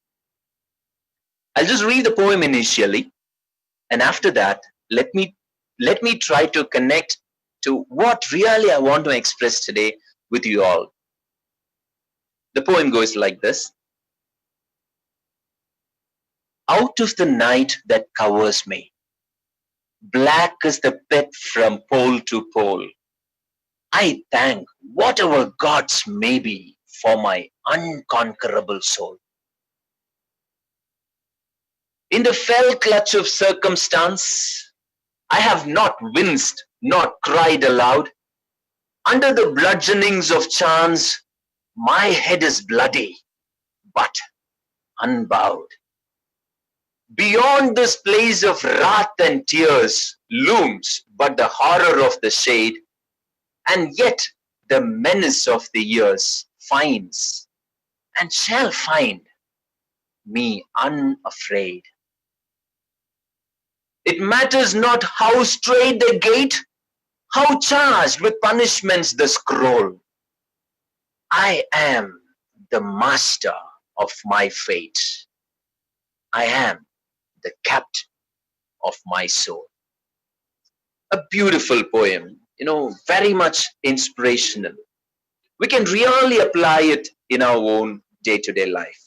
I'll just read the poem initially, and after that, let me try to connect to what really I want to express today with you all. The poem goes like this. Out of the night that covers me, black as the pit from pole to pole, I thank whatever gods may be for my unconquerable soul. In the fell clutch of circumstance, I have not winced, not cried aloud. Under the bludgeonings of chance, my head is bloody, but unbowed. Beyond this place of wrath and tears looms but the horror of the shade, and yet the menace of the years finds and shall find me unafraid. It matters not how straight the gate, how charged with punishments the scroll. I am the master of my fate. I am the captain of my soul. A beautiful poem, very much inspirational. We can really apply it in our own day-to-day life.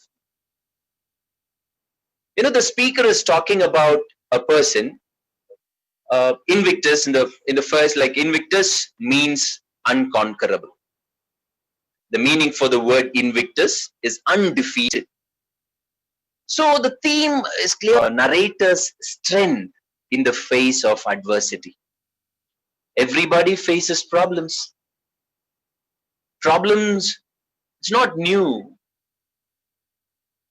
The speaker is talking about a person, Invictus, in the first, like Invictus means unconquerable. The meaning for the word Invictus is undefeated. So the theme is clear: narrator's strength in the face of adversity. Everybody faces problems. Problems, it's not new.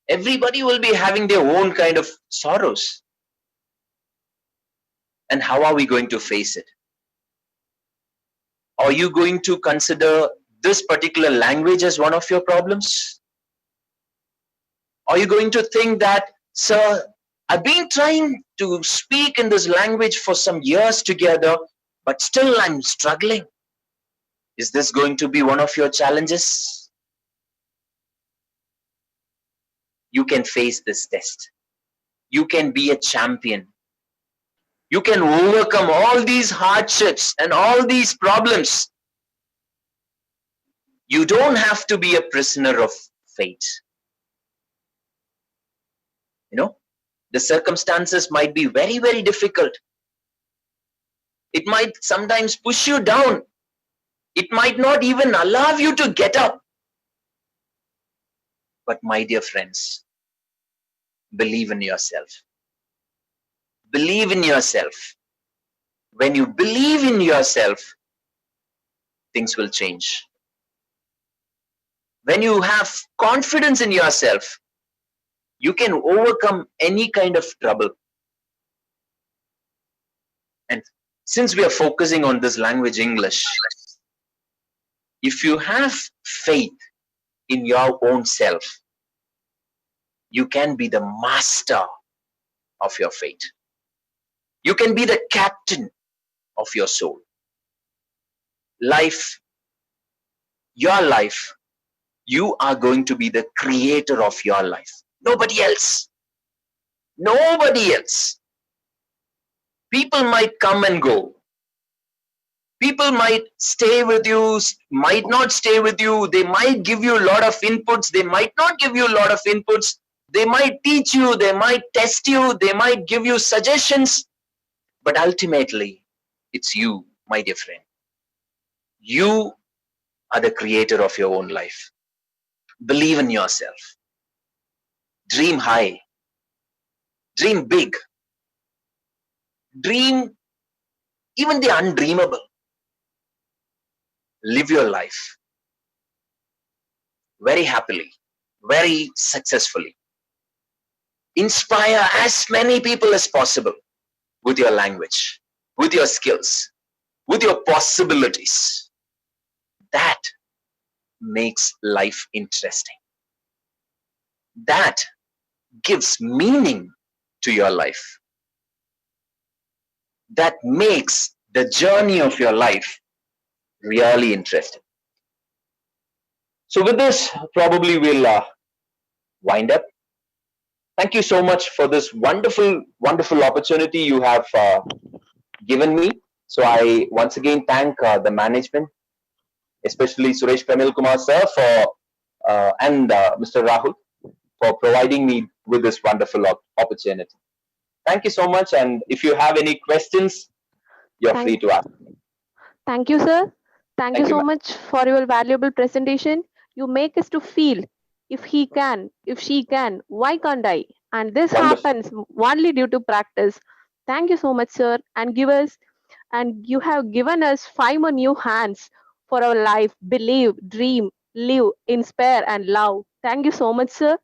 Everybody will be having their own kind of sorrows. And how are we going to face it? Are you going to consider this particular language as one of your problems? Are you going to think that, sir, I've been trying to speak in this language for some years together, but still I'm struggling? Is this going to be one of your challenges? You can face this test. You can be a champion. You can overcome all these hardships and all these problems. You don't have to be a prisoner of fate. You know, the circumstances might be very, very difficult. It might sometimes push you down. It might not even allow you to get up. But my dear friends, believe in yourself. Believe in yourself. When you believe in yourself, things will change. When you have confidence in yourself, you can overcome any kind of trouble. And since we are focusing on this language, English, if you have faith in your own self, you can be the master of your fate. You can be the captain of your soul. Life, your life, you are going to be the creator of your life. Nobody else. Nobody else. People might come and go. People might stay with you, might not stay with you. They might give you a lot of inputs. They might not give you a lot of inputs. They might teach you. They might test you. They might give you suggestions. But ultimately, it's you, my dear friend. You are the creator of your own life. Believe in yourself. Dream high. Dream big. Dream even the undreamable. Live your life very happily, very successfully. Inspire as many people as possible with your language, with your skills, with your possibilities. That makes life interesting. That gives meaning to your life. That makes the journey of your life really interesting. So with this, probably we'll wind up. Thank you so much for this wonderful, wonderful opportunity you have given me. So I once again thank the management, especially Suresh Pramil Kumar sir and Mr. Rahul for providing me with this wonderful opportunity. Thank you so much. And if you have any questions, you're free to ask.
Thank you, sir. Thank you so
ma'am.
much for your valuable presentation. You make us to feel, if he can, if she can, why can't I? And this
Wonderful.
happens only due to practice. Thank you so much, sir. And you have given us 5 more new hands for our life. Believe, dream, live, inspire, and love. Thank you so much, sir.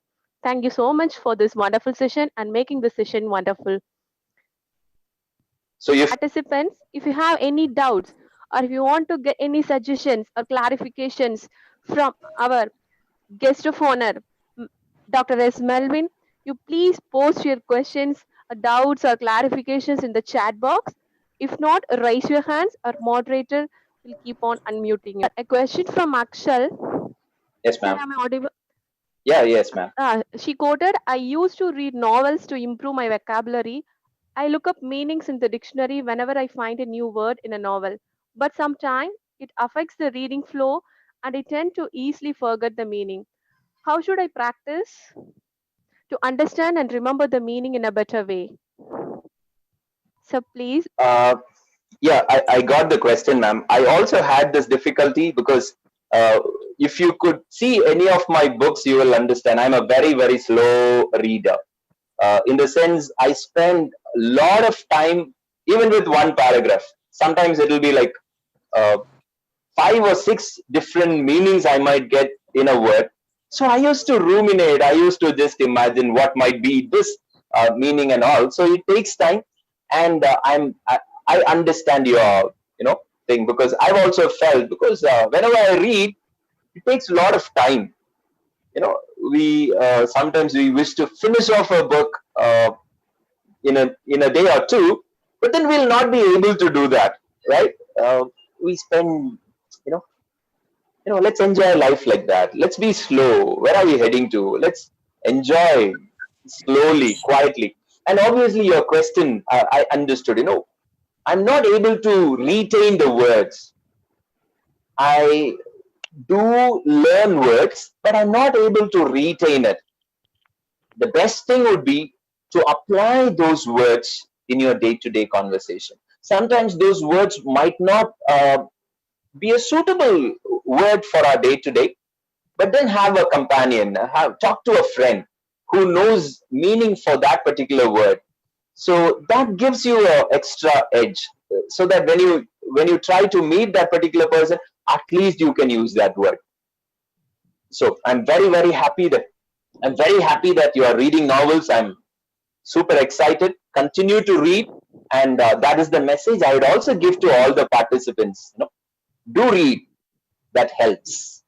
Thank you so much for this wonderful session and making the session wonderful.
So if
Participants, if you have any doubts or if you want to get any suggestions or clarifications from our guest of honor, Dr. S. Melwin, you please post your questions, doubts, or clarifications in the chat box. If not, raise your hands. Our moderator will keep on unmuting you. A question from Akshal.
yes,
Sir,
ma'am.
am I audible?
Yeah, yes, ma'am.
She quoted, I used to read novels to improve my vocabulary. I look up meanings in the dictionary whenever I find a new word in a novel. But sometimes it affects the reading flow and I tend to easily forget the meaning. How should I practice to understand and remember the meaning in a better way? So please.
Yeah, I got the question, ma'am. I also had this difficulty because uh, if you could see any of my books, you will understand I'm a very, very slow reader. In the sense, I spend a lot of time, even with one paragraph. Sometimes it will be like uh, 5 or 6 different meanings I might get in a word. So I used to ruminate. I used to just imagine what might be this meaning and all. So it takes time, and I understand your thing, because I've also felt, because whenever I read, it takes a lot of time. We sometimes we wish to finish off a book in a day or two, but then we'll not be able to do that, right? We spend you know let's enjoy life like that. Let's be slow. Where are we heading to? Let's enjoy slowly, quietly. And obviously your question, I understood. I'm not able to retain the words. I do learn words, but I'm not able to retain it. The best thing would be to apply those words in your day-to-day conversation. Sometimes those words might not be a suitable word for our day-to-day, but then have a companion, talk to a friend who knows meaning for that particular word. So that gives you an extra edge, so that when you try to meet that particular person, at least you can use that word. So I'm very happy that you are reading novels. I'm super excited. Continue to read, and that is the message I would also give to all the participants. Do read. That helps.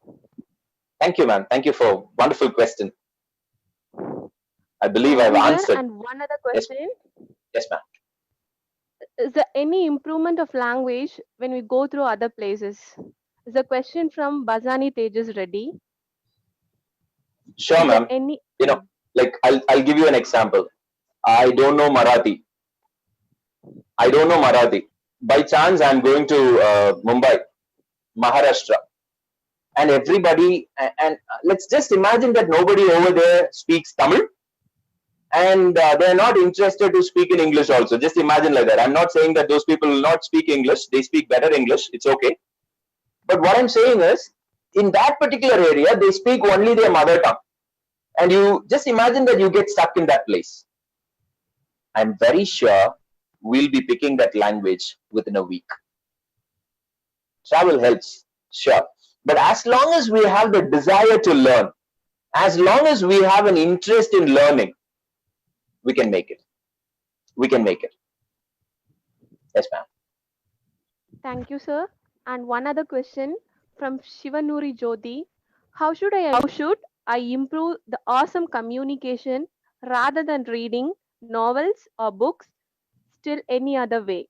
Thank you, ma'am. Thank you for wonderful question. I believe I've
Sir,
answered.
and one other
Yes,
question.
yes, ma'am.
Is there any improvement of language when we go through other places? Is a question from Bazani Tejas Reddy.
Sure,
Is there
ma'am.
any?
Like I'll give you an example. I don't know Marathi. I don't know Marathi. By chance, I'm going to Mumbai, Maharashtra, and everybody, and let's just imagine that nobody over there speaks Tamil, and they're not interested to speak in English also. Just imagine like that. I'm not saying that those people will not speak English. They speak better English. It's okay. But what I'm saying is, in that particular area, they speak only their mother tongue. And you just imagine that you get stuck in that place. I'm very sure we'll be picking that language within a week. Travel helps, sure. But as long as we have the desire to learn, as long as we have an interest in learning, we can make it. We can make it. Yes, ma'am.
Thank you, sir. And one other question from Shivanuri Jyoti. How should I improve the awesome communication rather than reading novels or books? Still any other way?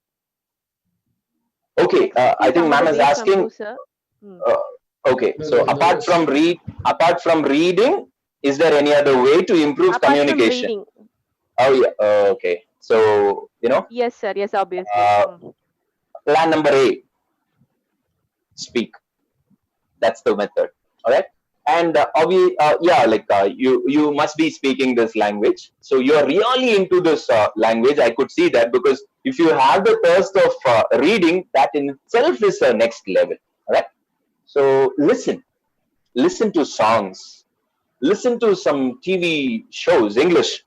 Okay, I
Expecting
think
some
ma'am
other
is
way from
asking.
you, sir. Hmm.
Uh, okay,
No,
so
no, those.
apart from reading, is there any other way to improve
Apart from
communication?
reading.
Oh yeah. Okay. So
Yes, sir. Yes, obviously.
uh, plan number A: speak. That's the method. All right. And yeah, like you must be speaking this language. So you are really into this language. I could see that, because if you have the thirst of reading, that in itself is the next level. All right. So listen to songs, listen to some TV shows, English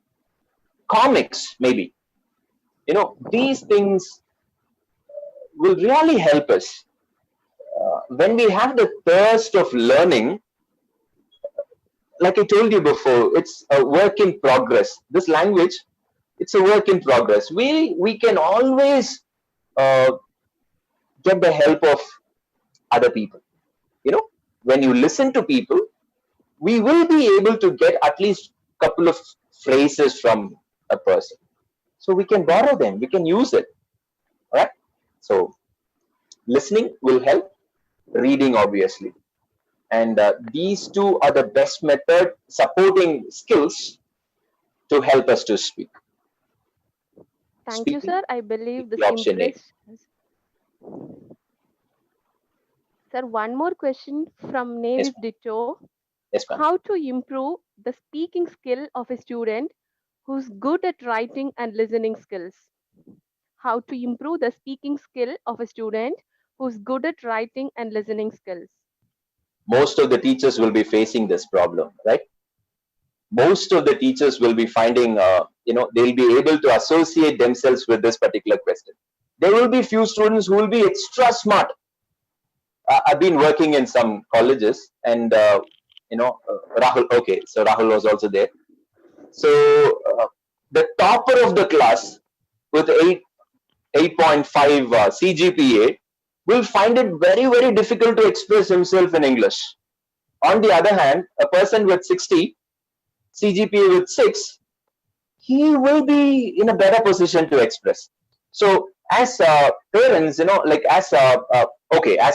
comics, maybe. These things will really help us. When we have the thirst of learning, like I told you before, it's a work in progress. This language, it's a work in progress. We can always uh, get the help of other people. When you listen to people, we will be able to get at least a couple of phrases from a person. So we can borrow them, we can use it. All right. So listening will help, reading obviously. And these two are the best method supporting skills to help us to speak.
Thank you,
Speaking
sir. I
is
believe the
the option A.
simplest. Sir, one more question from name
Yes,
is
ma'am.
Ditto.
Yes, ma'am.
How to improve the speaking skill of a student who's good at writing and listening skills? How to improve the speaking skill of a student who's good at writing and listening skills?
most of the teachers will be facing this problem, right? Most of the teachers will be finding, they'll be able to associate themselves with this particular question. There will be few students who will be extra smart. I've been working in some colleges, and Rahul. Okay, so Rahul was also there. So the topper of the class with 8.5 CGPA will find it very, very difficult to express himself in English. On the other hand, a person with 60 CGPA with 6, he will be in a better position to express. So as parents, as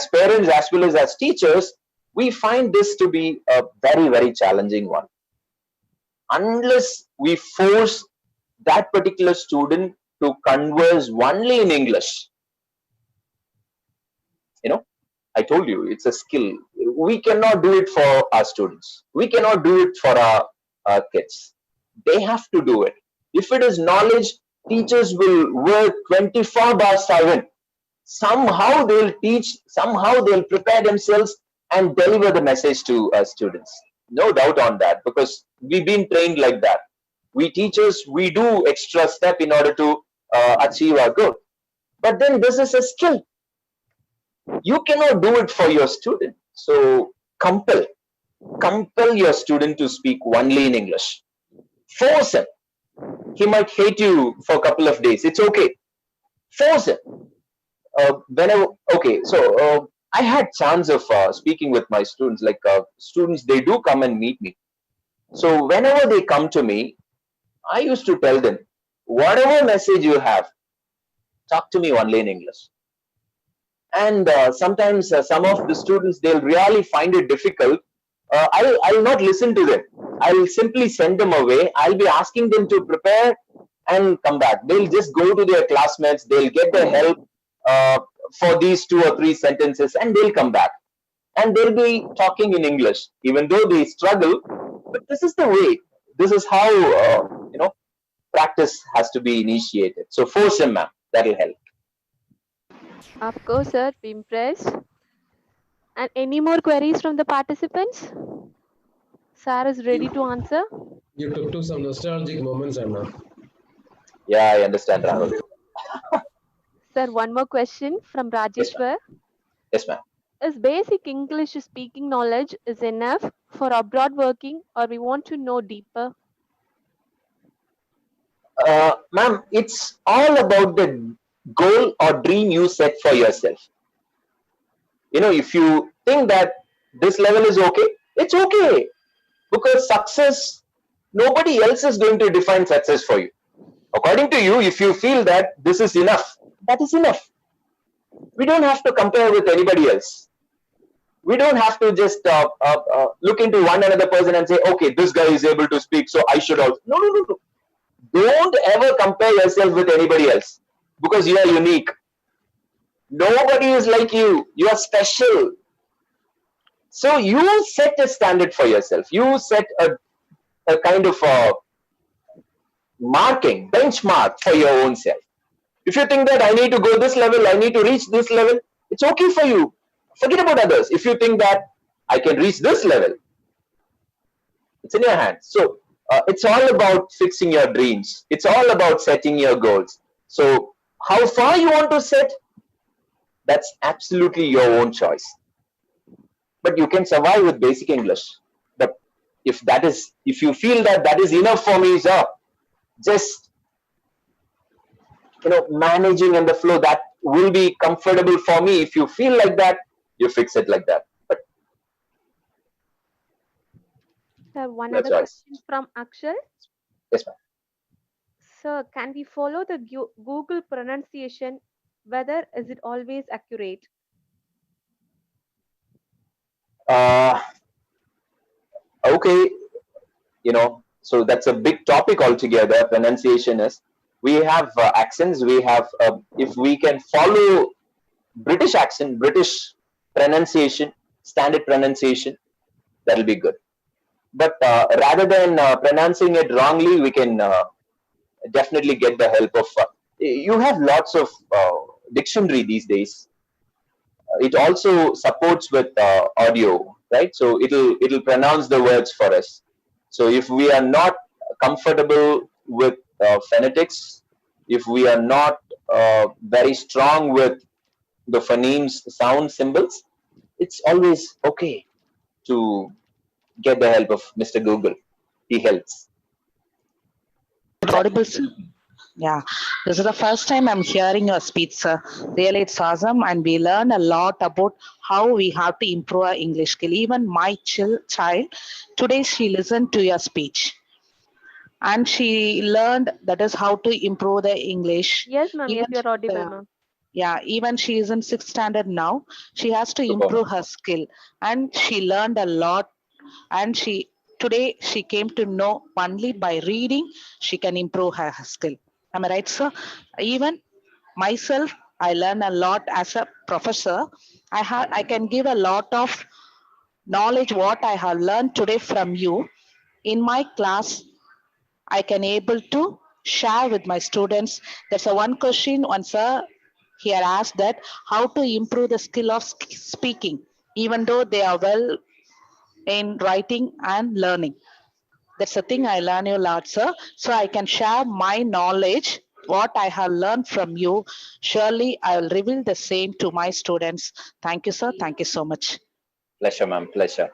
parents as well as teachers, we find this to be a very, very challenging one. Unless we force that particular student to converse only in English, I told you, it's a skill. We cannot do it for our students. We cannot do it for our kids. They have to do it. If it is knowledge, teachers will work 24/7. Somehow they'll teach, somehow they'll prepare themselves and deliver the message to students. No doubt on that, because we've been trained like that. We teachers, we do extra step in order to achieve our goal. But then this is a skill. You cannot do it for your student. So compel your student to speak only in English. Force him. He might hate you for a couple of days. It's okay. Force him. I had chance of speaking with my students. Like students, they do come and meet me. So whenever they come to me, I used to tell them, whatever message you have, talk to me only in English. And sometimes some of the students, they'll really find it difficult. I'll not listen to them. I'll simply send them away. I'll be asking them to prepare and come back. They'll just go to their classmates. They'll get their help for these 2 or 3 sentences, and they'll come back. And they'll be talking in English, even though they struggle. But this is the way. This is how, practice has to be initiated. So force him, ma'am. That'll help.
Of course, sir. Be impressed. And any more queries from the participants? Sir is ready to answer.
You took to some nostalgic moments, Anna.
Yeah, I understand, Rahul.
Sir, one more question from Rajeshwar.
Yes, ma'am.
Is basic English speaking knowledge is enough for abroad working, or we want to know deeper?
Ma'am, it's all about the goal or dream you set for yourself. If you think that this level is okay, it's okay. Because success, nobody else is going to define success for you. According to you, if you feel that this is enough, that is enough. We don't have to compare with anybody else. We don't have to just look into one another person and say, okay, this guy is able to speak, so I should also. No. Don't ever compare yourself with anybody else, because you are unique. Nobody is like you. You are special. So you set a standard for yourself. You set a kind of marking, benchmark for your own self. If you think that I need to go this level, I need to reach this level, it's okay for you. Forget about others. If you think that I can reach this level, it's in your hands. So it's all about fixing your dreams. It's all about setting your goals. So how far you want to set, that's absolutely your own choice. But you can survive with basic English. But if you feel that that is enough for me, sir, just managing in the flow, that will be comfortable for me. If you feel like that, you fix it like that. But
One other question from Akshal.
Yes, ma'am.
Sir, can we follow the Google pronunciation? Whether is it always accurate?
Okay, so that's a big topic altogether. Pronunciation is. We have accents. We have, if we can follow British accent, British pronunciation, standard pronunciation, that'll be good. But rather than pronouncing it wrongly, we can definitely get the help of. You have lots of dictionary these days. It also supports with audio. right? So it'll pronounce the words for us. So if we are not comfortable with phonetics, if we are not very strong with the phonemes, sound symbols, it's always okay to get the help of Mr. Google. He helps.
Audible, sir? Yeah, this is the first time I'm hearing your speech, sir. Really, it's awesome, and we learn a lot about how we have to improve our English skill. Even my child, today she listened to your speech, and she learned that is how to improve the English.
Yes, ma'am. Yes,
Even
you're audible,
uh,
ma'am.
yeah, even she is in sixth standard now. She has to
Super,
improve
ma'am.
her skill, and she learned a lot. And she today she came to know only by reading she can improve her skill. Am I right, sir? Even myself, I learn a lot as a professor. I can give a lot of knowledge what I have learned today from you. In my class, I can able to share with my students. That's a one question one sir here asked that how to improve the skill of speaking, even though they are well in writing and learning. That's the thing I learn you a lot, sir. So I can share my knowledge, what I have learned from you. Surely I will reveal the same to my students. Thank you, sir. Thank you so much.
Pleasure, ma'am. Pleasure.